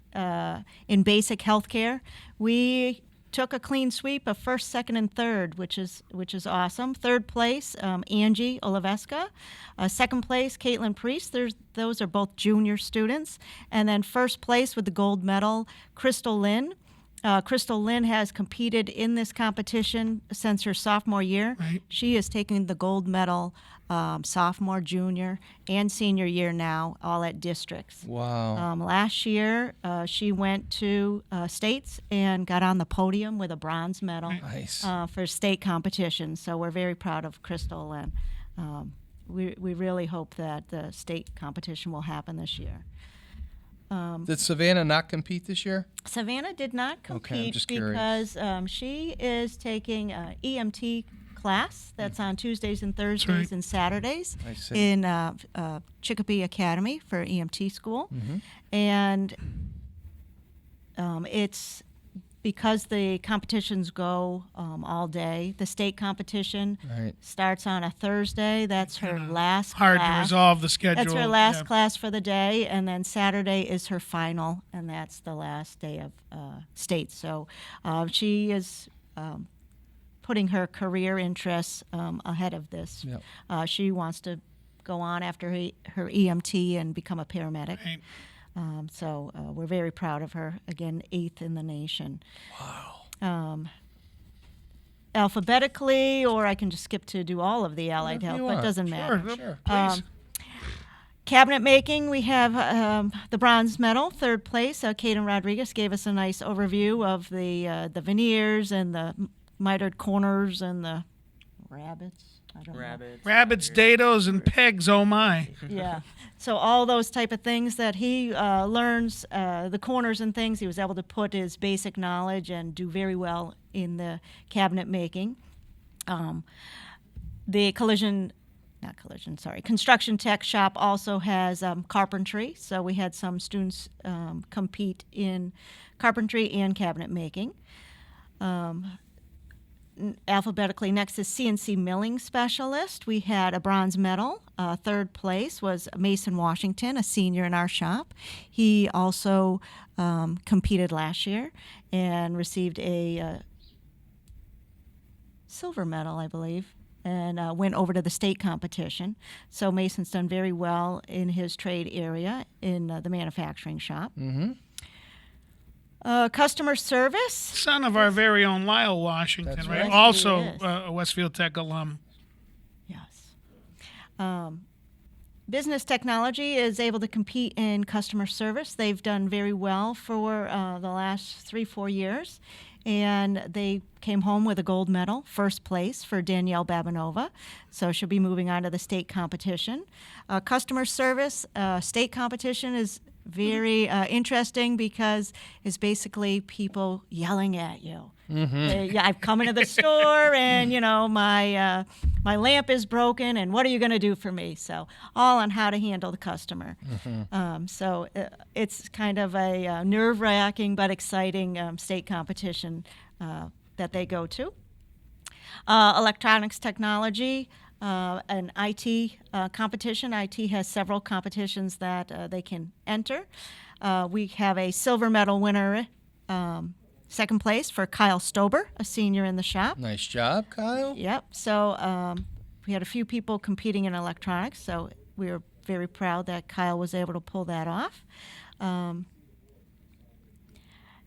in basic health care, we took a clean sweep of first, second, and third, which is awesome. Third place, Angie Oliveska. Second place, Caitlin Priest. Those are both junior students. And then first place with the gold medal, Crystal Lynn. Crystal Lynn has competed in this competition since her sophomore year. Right. She is taking the gold medal sophomore, junior, and senior year now, all at districts. Wow. Last year, she went to states and got on the podium with a bronze medal Nice. for state competition. So we're very proud of Crystal, and we really hope that the state competition will happen this year. Did Savannah not compete this year? Savannah did not compete Okay, I'm just curious. because she is taking an EMT class that's on Tuesdays and Thursdays and Saturdays I see. in Chicopee Academy for EMT school. Mm-hmm. And it's because the competitions go all day. The state competition starts on a Thursday. That's her last Hard class. to resolve the schedule. That's her last class for the day, and then Saturday is her final, and that's the last day of state. So she is putting her career interests ahead of this. Yep. She wants to go on after her EMT and become a paramedic. Right. So we're very proud of her. Again, 8th in the nation. Wow. Alphabetically, or I can just skip to do all of the Allied Whatever Health, you but it want. doesn't matter. Sure, please. Cabinet making, we have the bronze medal, third place. Caden Rodriguez gave us a nice overview of the veneers and the mitered corners and the rabbits. I don't know. Rabbits, dados, and pegs, oh my. Yeah. So all those type of things that he learns, the corners and things, he was able to put his basic knowledge and do very well in the cabinet making. The construction tech shop also has carpentry. So we had some students compete in carpentry and cabinet making. Alphabetically, next is CNC milling specialist. We had a bronze medal. Third place was Mason Washington, a senior in our shop. He also competed last year and received a silver medal, I believe, and went over to the state competition. So Mason's done very well in his trade area in the manufacturing shop. Mm-hmm. Customer service. Son of our very own Lyle Washington, That's right? right. Also He is. a Westfield Tech alum. Yes. Business technology is able to compete in customer service. They've done very well for the last 3-4 years. and they came home with a gold medal, first place for Danielle Babanova. So she'll be moving on to the state competition. Customer service, state competition is very interesting because it's basically people yelling at you. Yeah, I've come into the store and my lamp is broken, and what are you going to do for me? So all on how to handle the customer. So it's kind of a nerve-wracking but exciting state competition that they go to. Electronics technology. An IT competition. IT has several competitions that they can enter. We have a silver medal winner, second place for Kyle Stober, a senior in the shop. Nice job, Kyle. Yep. So we had a few people competing in electronics, so we were very proud that Kyle was able to pull that off.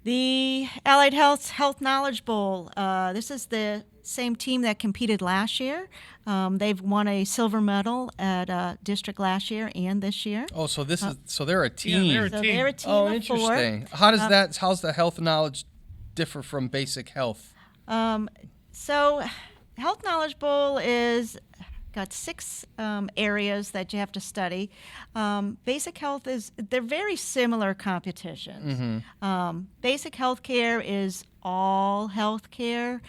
The Allied Health Knowledge Bowl. This is the same team that competed last year. They've won a silver medal at district last year and this year. Oh, so they're a team. Yeah, they're a So team. they're a team Oh, of interesting. four. How's the health knowledge differ from basic health? So Health Knowledge Bowl is got 6 areas that you have to study. Basic health they're very similar competitions. Basic health care is all health care.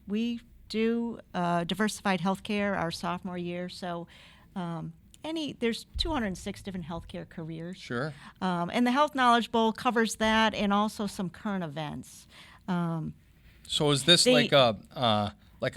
We do diversified health care our sophomore year, so there's 206 different healthcare careers. Sure. And the Health Knowledge Bowl covers that and also some current events. So is this like a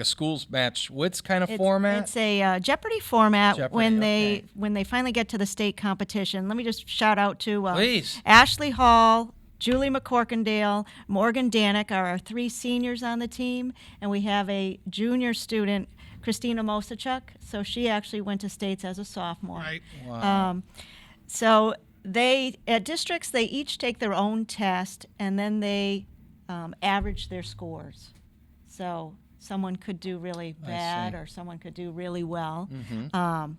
schools match wits kind of format? It's a Jeopardy format. Jeopardy, when they finally get to the state competition. Let me just shout out to Please. Ashley Hall, Julie McCorkindale, Morgan Danick are our 3 seniors on the team, and we have a junior student, Christina Mosachuk. So she actually went to states as a sophomore. Right. Wow. So at districts, they each take their own test, and then they average their scores. So someone could do really bad or someone could do really well. And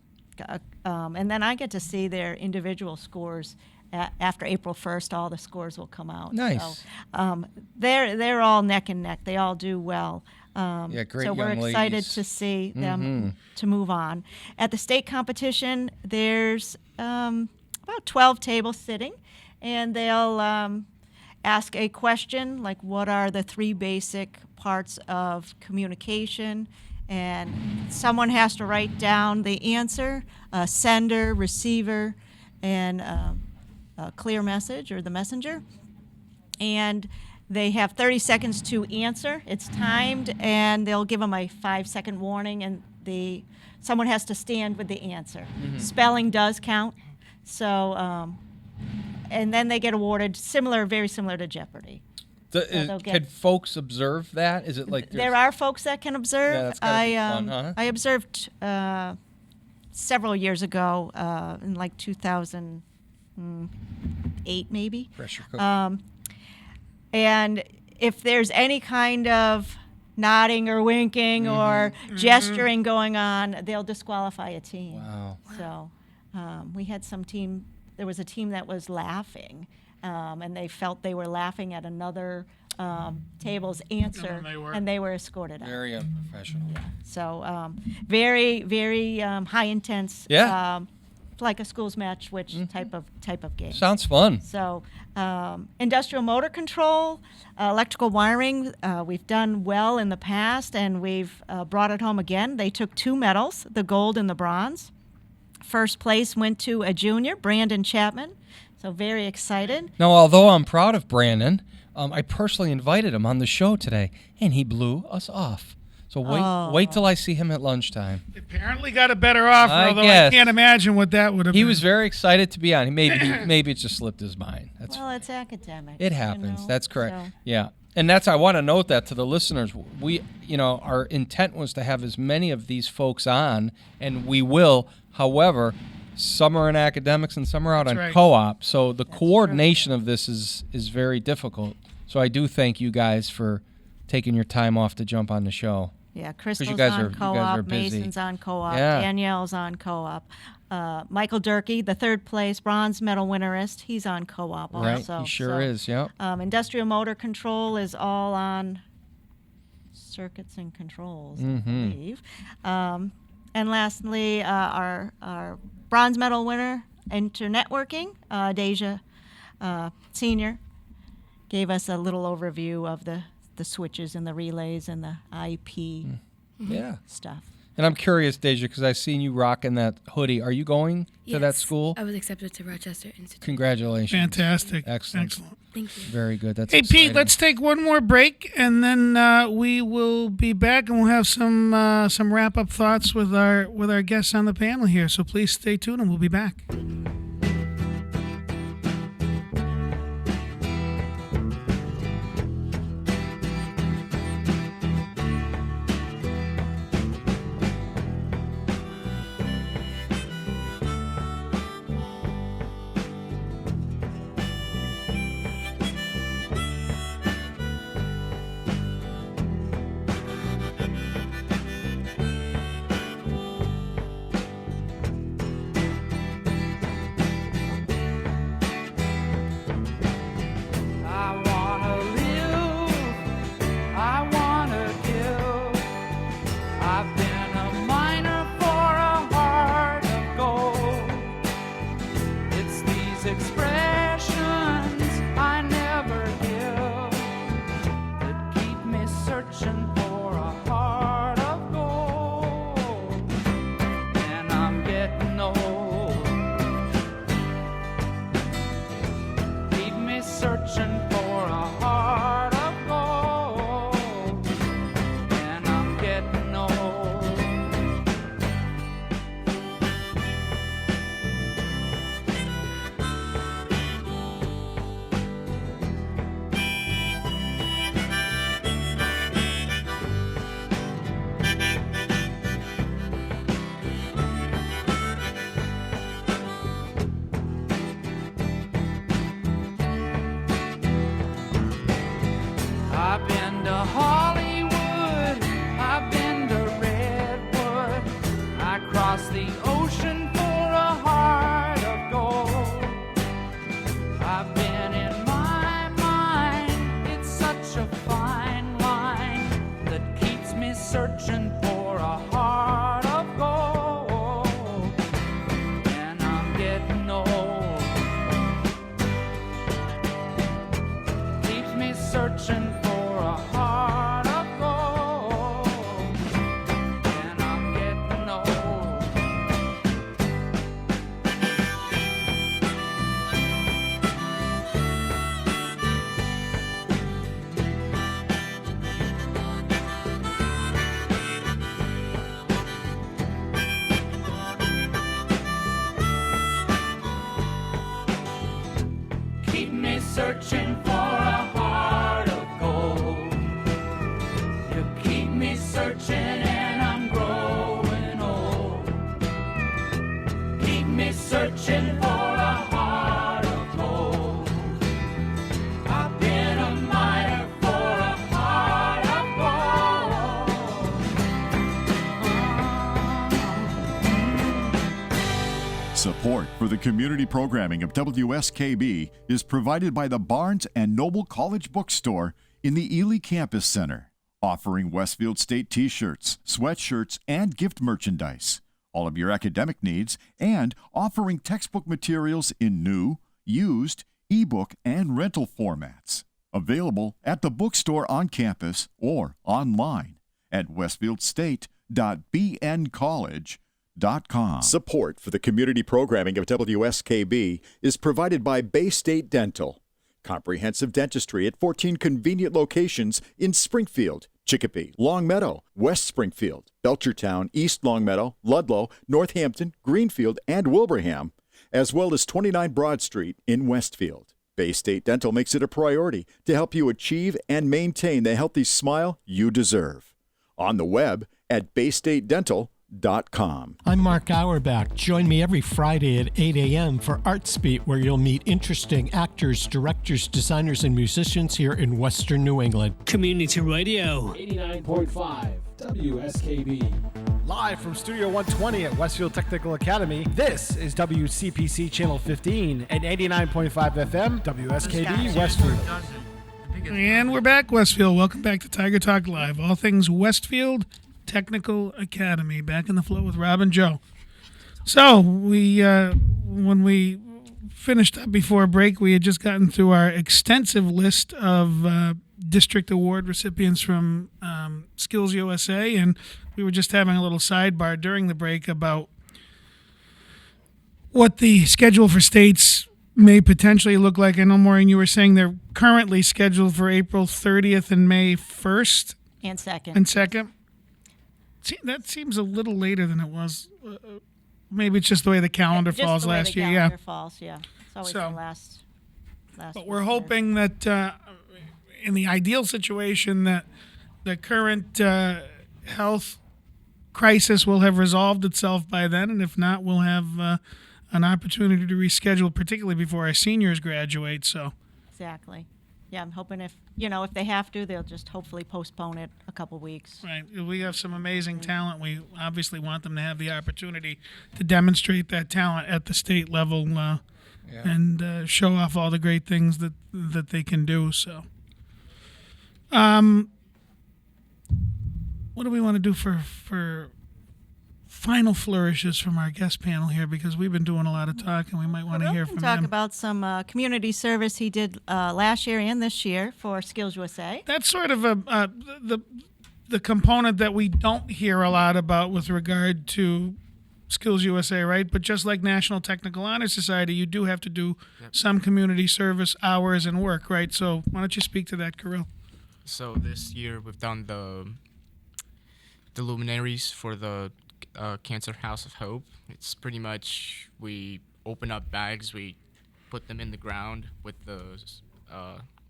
then I get to see their individual scores. After April 1st, all the scores will come out. Nice. So, they're all neck and neck. They all do well. Yeah, great So we're young excited ladies. to see them to move on. At the state competition, there's about 12 tables sitting, and they'll ask a question like, what are the 3 basic parts of communication? And someone has to write down the answer, sender, receiver, and a clear message or the messenger. And they have 30 seconds to answer. It's timed, and they'll give them a 5-second warning, and someone has to stand with the answer. Spelling does count. So, and then they get awarded very similar to Jeopardy. Can folks observe that? Is it like there are folks that can observe? Yeah, that's gotta be fun, huh? I observed several years ago, in like 2008 maybe. Pressure cooker. And if there's any kind of nodding or winking or gesturing going on, they'll disqualify a team. Wow. So we had there was a team that was laughing, and they felt they were laughing at another table's answer, and they were escorted out. Very unprofessional. Yeah. So very, very high intense. Yeah. Like a schools match, which type of game. Sounds fun. So, industrial motor control, electrical wiring, we've done well in the past, and we've brought it home again. They took 2 medals, the gold and the bronze. First place went to a junior, Brandon Chapman. So very excited. Now, although I'm proud of Brandon, I personally invited him on the show today, and he blew us off. So wait till I see him at lunchtime. Apparently got a better offer, although guess. I can't imagine what that would have been. He was very excited to be on. Maybe it just slipped his mind. Well, it's academic. It happens. That's correct. So. Yeah. And I want to note that to the listeners. Our intent was to have as many of these folks on, and we will. However, some are in academics and some are out on co-op. So the coordination of this is very difficult. So I do thank you guys for taking your time off to jump on the show. Yeah, Crystal's guys on are co-op, busy. Mason's on co-op, Yeah. Danielle's on co-op. Michael Durkee, the third place bronze medal winnerist, he's on co-op Right, also. he sure is, yep. Industrial motor control is all on circuits and controls, I believe. And lastly, our bronze medal winner, internetworking, Deja Senior, gave us a little overview of the switches and the relays and the IP Yeah. stuff. And I'm curious, Deja, because I've seen you rocking that hoodie. Are you going to that Yes, school? I was accepted to Rochester Institute. Congratulations. Fantastic. Excellent. Thank you. Very good. That's Hey, exciting. Pete, let's take one more break, and then we will be back, and we'll have some wrap-up thoughts with our guests on the panel here. So please stay tuned, and we'll be back. Searching for a heart of gold. You keep me searching and I'm growing old. Keep me searching for a heart of gold. I've been a miner for a heart of gold. Support for the community programming of WSKB is provided by the Barnes & Noble College Bookstore in the Ely Campus Center, offering Westfield State t-shirts, sweatshirts, and gift merchandise, all of your academic needs, and offering textbook materials in new, used, ebook, and rental formats. Available at the bookstore on campus or online at westfieldstate.bncollege.com. Support for the community programming of WSKB is provided by Bay State Dental. Comprehensive dentistry at 14 convenient locations in Springfield, Chicopee, Longmeadow, West Springfield, Belchertown, East Longmeadow, Ludlow, Northampton, Greenfield, and Wilbraham, as well as 29 Broad Street in Westfield. Bay State Dental makes it a priority to help you achieve and maintain the healthy smile you deserve. On the web at baystatedental.com. www.artsbeat.com. I'm Mark Auerbach. Join me every Friday at 8 a.m. for Artsbeat, where you'll meet interesting actors, directors, designers, and musicians here in Western New England. Community Radio. 89.5 WSKB. Live from Studio 120 at Westfield Technical Academy, this is WCPC Channel 15 and 89.5 FM WSKB Westfield. And we're back, Westfield. Welcome back to Tiger Talk Live. All things Westfield Technical Academy. Back in the flow with Rob and Joe. So, when we finished up before break, we had just gotten through our extensive list of district award recipients from Skills USA, and we were just having a little sidebar during the break about what the schedule for states may potentially look like. I know, Maureen, you were saying they're currently scheduled for April 30th and May 1st. And 2nd. And 2nd. See, that seems a little later than it was. Maybe it's just the way the calendar Just falls the way last the year. calendar Yeah. falls, yeah. It's always So- the last But we're hoping that in the ideal situation that the current health crisis will have resolved itself by then, and if not, we'll have an opportunity to reschedule, particularly before our seniors graduate. So Exactly. Yeah, I'm hoping if they have to, they'll just hopefully postpone it a couple weeks. right, we have some amazing talent. We obviously want them to have the opportunity to demonstrate that talent at the state level and show off all the great things that they can do. So, what do we want to do for final flourishes from our guest panel here? Because we've been doing a lot of talk, and we might want to hear We from can talk him. about some community service he did last year and this year for Skills USA. That's sort of the component that we don't hear a lot about with regard to Skills USA, right? But just like National Technical Honor Society, you do have to do some community service hours and work, right? So why don't you speak to that, Kirill? So this year we've done the luminaries for the Cancer House of Hope. It's pretty much we open up bags, we put them in the ground with those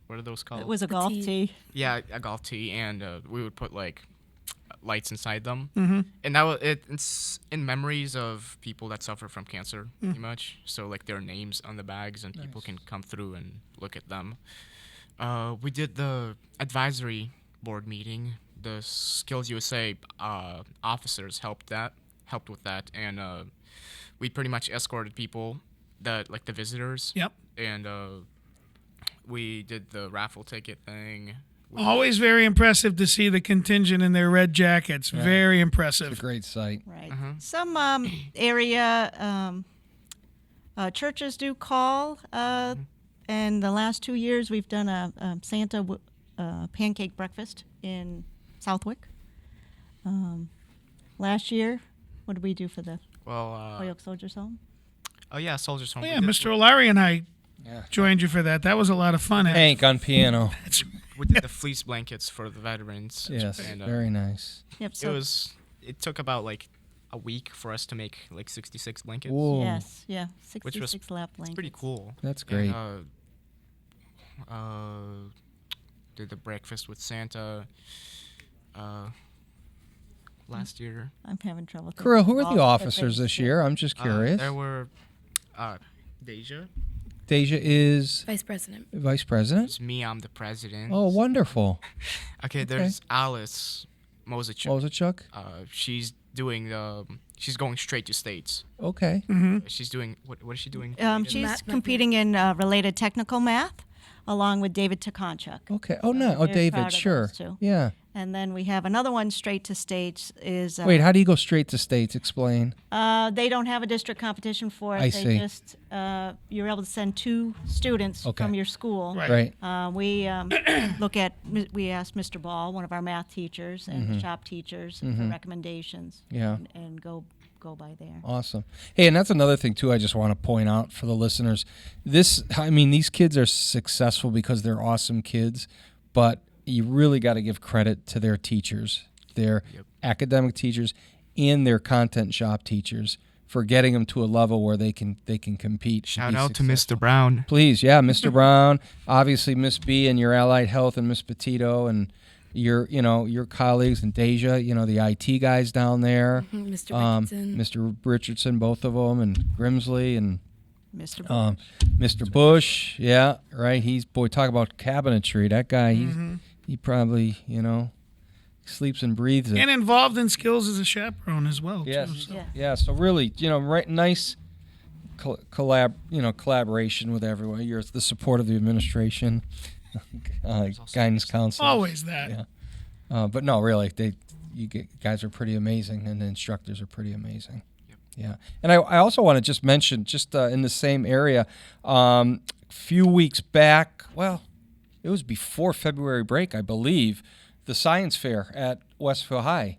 what are those called? It was a golf tee. Yeah, a golf tee, and we would put like lights inside them, Mhm. and that was it's in memories of people that suffer from cancer, pretty much. So like their names on the bags, and people can come through and look at them. We did the advisory board meeting. The Skills USA officers helped with that, and we pretty much escorted people like the visitors. Yep. And we did the raffle ticket thing. Always very impressive to see the contingent in their red jackets. Yeah. Very impressive. It's a great sight. Right. Some area churches do call, and the last 2 years we've done a Santa pancake breakfast in Southwick. Last year, what did we do for the Holyoke Soldiers Home? Oh yeah, Soldiers Home. Oh, we yeah, did- Mr. O'Larry and I joined you for that. That was a lot of fun. Hank on piano. We did the fleece blankets for the veterans. Yes, and, very nice. Yep, It took about like a week for us to make like 66 blankets. Whoa. Yes, yeah, Which was 66 lap blankets. pretty cool. That's great. And, did the breakfast with Santa last year. I'm having trouble. Kirill, who thinking are of the all officers things. this year? I'm just curious. There were Deja. Deja is Vice President. Vice President? It's me, I'm the president. Oh, wonderful. Okay, there's Alice Mozachuk. Mozachuk? She's doing she's going straight to states. Okay. She's doing what is she doing? She's competing in related technical math, along with David Takonchuk. Okay. Oh, no. Oh, Very David, proud of sure. those two. Yeah. And then we have another one straight to states. Is Wait, how do you go straight to states? Explain. they don't have a district competition for it. I they see. just you're able to send 2 students Okay. from your school. Right. We we asked Mr. Ball, one of our math teachers and Mhm. shop teachers, for Mhm. recommendations. Yeah. And go by there. Awesome. Hey, and that's another thing too I just want to point out for the listeners. These kids are successful because they're awesome kids, but you really got to give credit to their teachers, their academic teachers and their content shop teachers for getting them to a level where they can compete. Shout out to Mr. Brown. Please, yeah, Mr. Brown, obviously Miss B and your Allied Health and Miss Petito, and your colleagues and Deja, the IT guys down there, Mr. Richardson. Mr. Richardson, both of them, and Grimsley and Mr. Bush. Mr. Bush. Yeah, right. Talk about cabinetry. That guy, he probably, sleeps and breathes it. And involved in skills as a chaperone as well. Yes. Too, so. Yeah. So really, nice collaboration with everyone. You're the support of the administration, guidance counselors. Always that. Yeah. But no, really, guys are pretty amazing, and the instructors are pretty amazing. Yeah. And I also want to just mention, in the same area, a few weeks back, well, it was before February break, I believe, the science fair at Westfield High.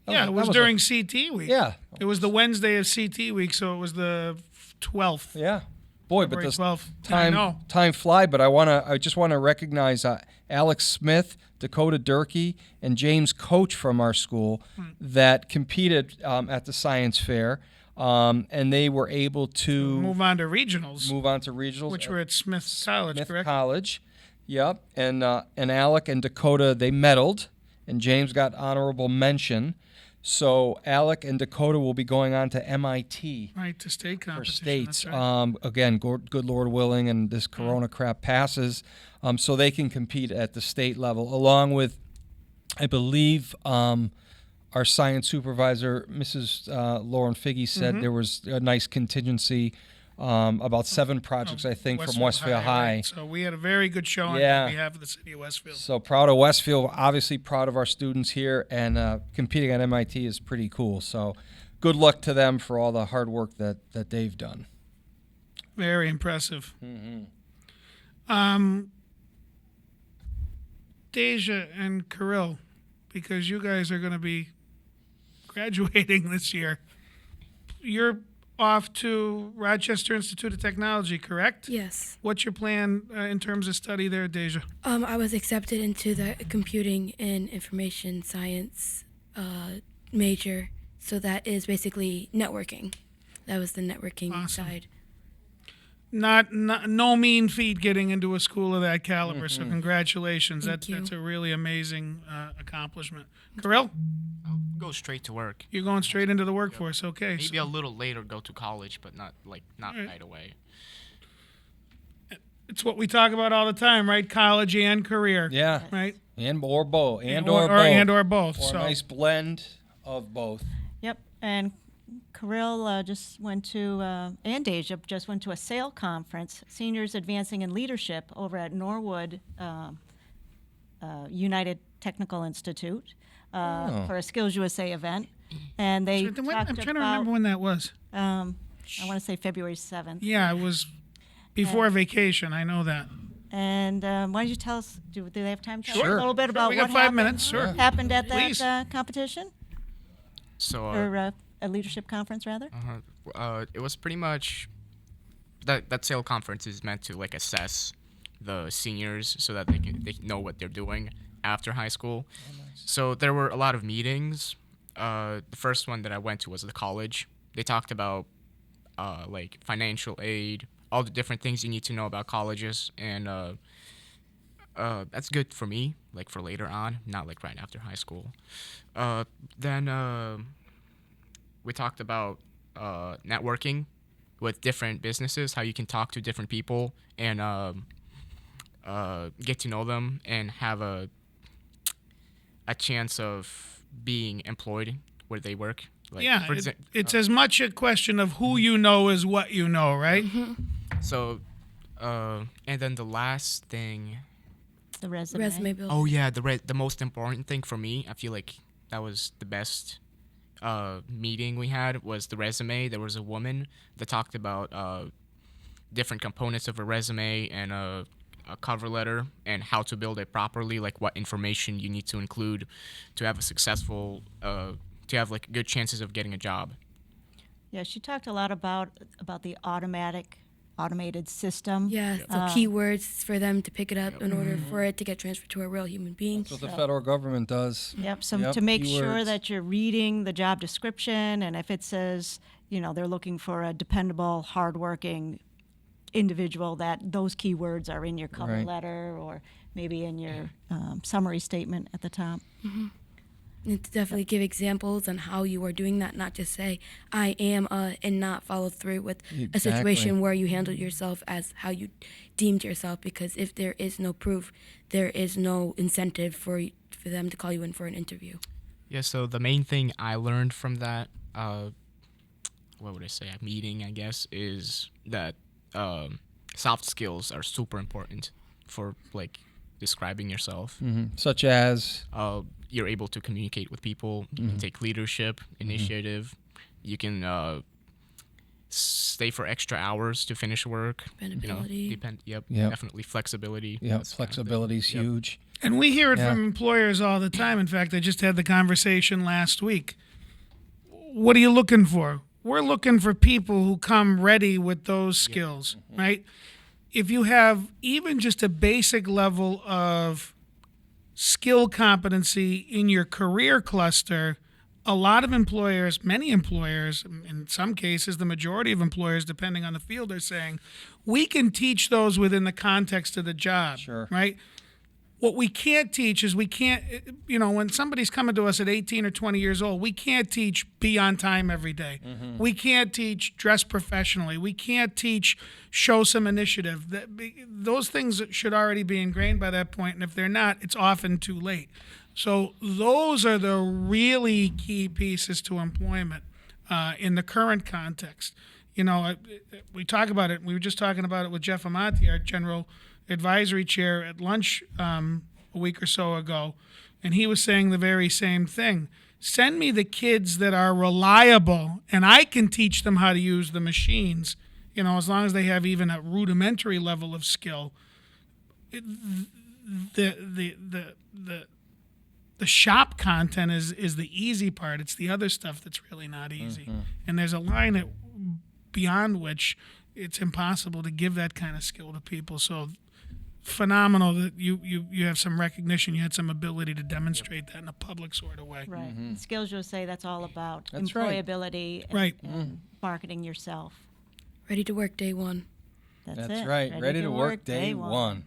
It was during CT week. Yeah. It was the Wednesday of CT week, so it was the 12th. Yeah. Boy, February but the 12th. time fly. But I just want to recognize Alex Smith, Dakota Durkee, and James Coach from our school that competed at the science fair. And they were able to move on to regionals. Which were at Smith College, Smith correct? College. Yep. And Alec and Dakota, they medaled, and James got honorable mention. So Alec and Dakota will be going on to MIT. Right, to state competition. For states. That's right. Again, good Lord willing, and this Corona crap passes, so they can compete at the state level, along with, I believe, our science supervisor, Mrs. Lauren Figge, said there was a nice contingency, about 7 projects, I think, from Westfield High. Right. So we had a very good showing on behalf of the city of Westfield. So proud of Westfield, obviously proud of our students here, and competing at MIT is pretty cool. So good luck to them for all the hard work that they've done. Very impressive. Deja and Kirill, because you guys are going to be graduating this year, you're off to Rochester Institute of Technology, correct? Yes. What's your plan in terms of study there, Deja? I was accepted into the computing and information science major, so that is basically networking. That was the networking side. No mean feat getting into a school of that caliber, so congratulations. Thank you. That's a really amazing accomplishment. Kirill? I'll go straight to work. You're going straight into the workforce, okay. Maybe a little later go to college, but not right away. It's what we talk about all the time, right? College and career. Yeah. Right? Or both. Or both. Or So a nice blend of both. Yep, and Kirill just went to, and Deja just went to a SAIL conference, Seniors Advancing in Leadership, over at Norwood United Technical Institute for a Skills USA event. And they I'm trying to remember when that was. I want to say February 7th. Yeah, it was before vacation. I know that. And why don't you tell us, do they have time to tell us Sure. a little bit about We what got 5 minutes, sure. happened at Please. that competition? So Or a leadership conference, rather? it was pretty much that SAIL conference is meant to assess the seniors so that they can know what they're doing after high school. So there were a lot of meetings. The first one that I went to was the college. They talked about financial aid, all the different things you need to know about colleges, and that's good for me, for later on, not right after high school. Then we talked about networking with different businesses, how you can talk to different people and get to know them and have a chance of being employed where they work. It's as much a question of who you know as what you know, right? So, and then the last thing. The resume. Resume building. Oh yeah, the most important thing for me, I feel like that was the best meeting we had, was the resume. There was a woman that talked about different components of a resume and a cover letter and how to build it properly, what information you need to include to have a successful, to have good chances of getting a job. Yeah, she talked a lot about the automated system. Yeah, so keywords for them to pick it up in order for it to get transferred to a real human being. That's what the federal government does. Yep, so to make sure that you're reading the job description, and if it says, they're looking for a dependable, hardworking individual that those keywords are in your cover Right. letter or maybe in your summary statement at the top. And to definitely give examples on how you are doing that, not just say, I am and not follow through with a situation Exactly. where you handled yourself as how you deemed yourself. Because if there is no proof, there is no incentive for them to call you in for an interview. Yeah, so the main thing I learned from that, what would I say, a meeting, I guess, is that soft skills are super important for, like, describing yourself. Such as? You're able to communicate with people. You can take leadership, initiative. You can stay for extra hours to finish work. Dependability. Yep. Yep. Definitely flexibility. Yeah, That's flexibility is huge. And we hear it Yeah. from employers all the time. In fact, I just had the conversation last week. What are you looking for? We're looking for people who come ready with those skills, right? If you have even just a basic level of skill competency in your career cluster, a lot of employers, many employers, in some cases, the majority of employers, depending on the field, are saying, we can teach those within the context of the job, right? What we can't teach is when somebody's coming to us at 18 or 20 years old, we can't teach be on time every day. We can't teach dress professionally. We can't teach show some initiative. Those things should already be ingrained by that point, and if they're not, it's often too late. So those are the really key pieces to employment in the current context. We talk about it. We were just talking about it with Jeff Amati, our general advisory chair, at lunch a week or so ago, and he was saying the very same thing. Send me the kids that are reliable, and I can teach them how to use the machines, as long as they have even a rudimentary level of skill. The shop content is the easy part. It's the other stuff that's really not easy. And there's a line beyond which it's impossible to give that kind of skill to people. So phenomenal that you have some recognition, you had some ability to demonstrate that in a public sort of way. Right. Skills USA, that's all about That's right. employability and marketing yourself. Ready to work day one. That's That's it. right. Ready to work day one.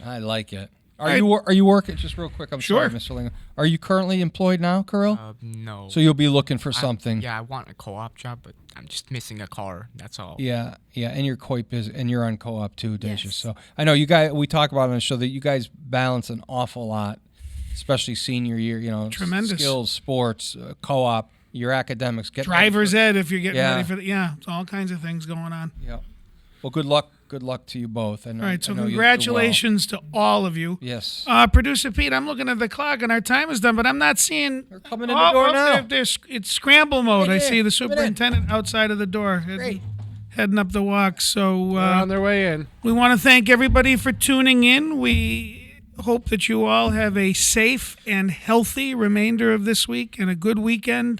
I like it. Are Right. you working, just real quick, I'm Sure. sorry, Mr. Lingo. Are you currently employed now, Kirill? No. So you'll be looking for something. Yeah, I want a co-op job, but I'm just missing a car. That's all. Yeah, and you're quite busy, and you're on co-op too, Deja. Yes. So I know you guys. We talk about on the show that you guys balance an awful lot, especially senior year. Tremendous. Skills, sports, co-op, your academics. Driver's ed, if you're getting Yeah. ready for it's all kinds of things going on. Yeah. Well, good luck. Good luck to you both. All right, so I know you'll do congratulations to all of you. well. Yes. Producer Pete, I'm looking at the clock and our time is done, but I'm not seeing. They're coming in the door now. It's scramble mode. Right I here. see the Come in. superintendent outside of the door heading up the walk. So They're on their way in. we want to thank everybody for tuning in. We hope that you all have a safe and healthy remainder of this week and a good weekend.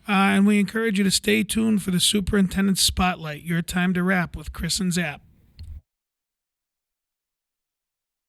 And we encourage you to stay tuned for the Superintendent's Spotlight, your time to rap with Chris and Zap.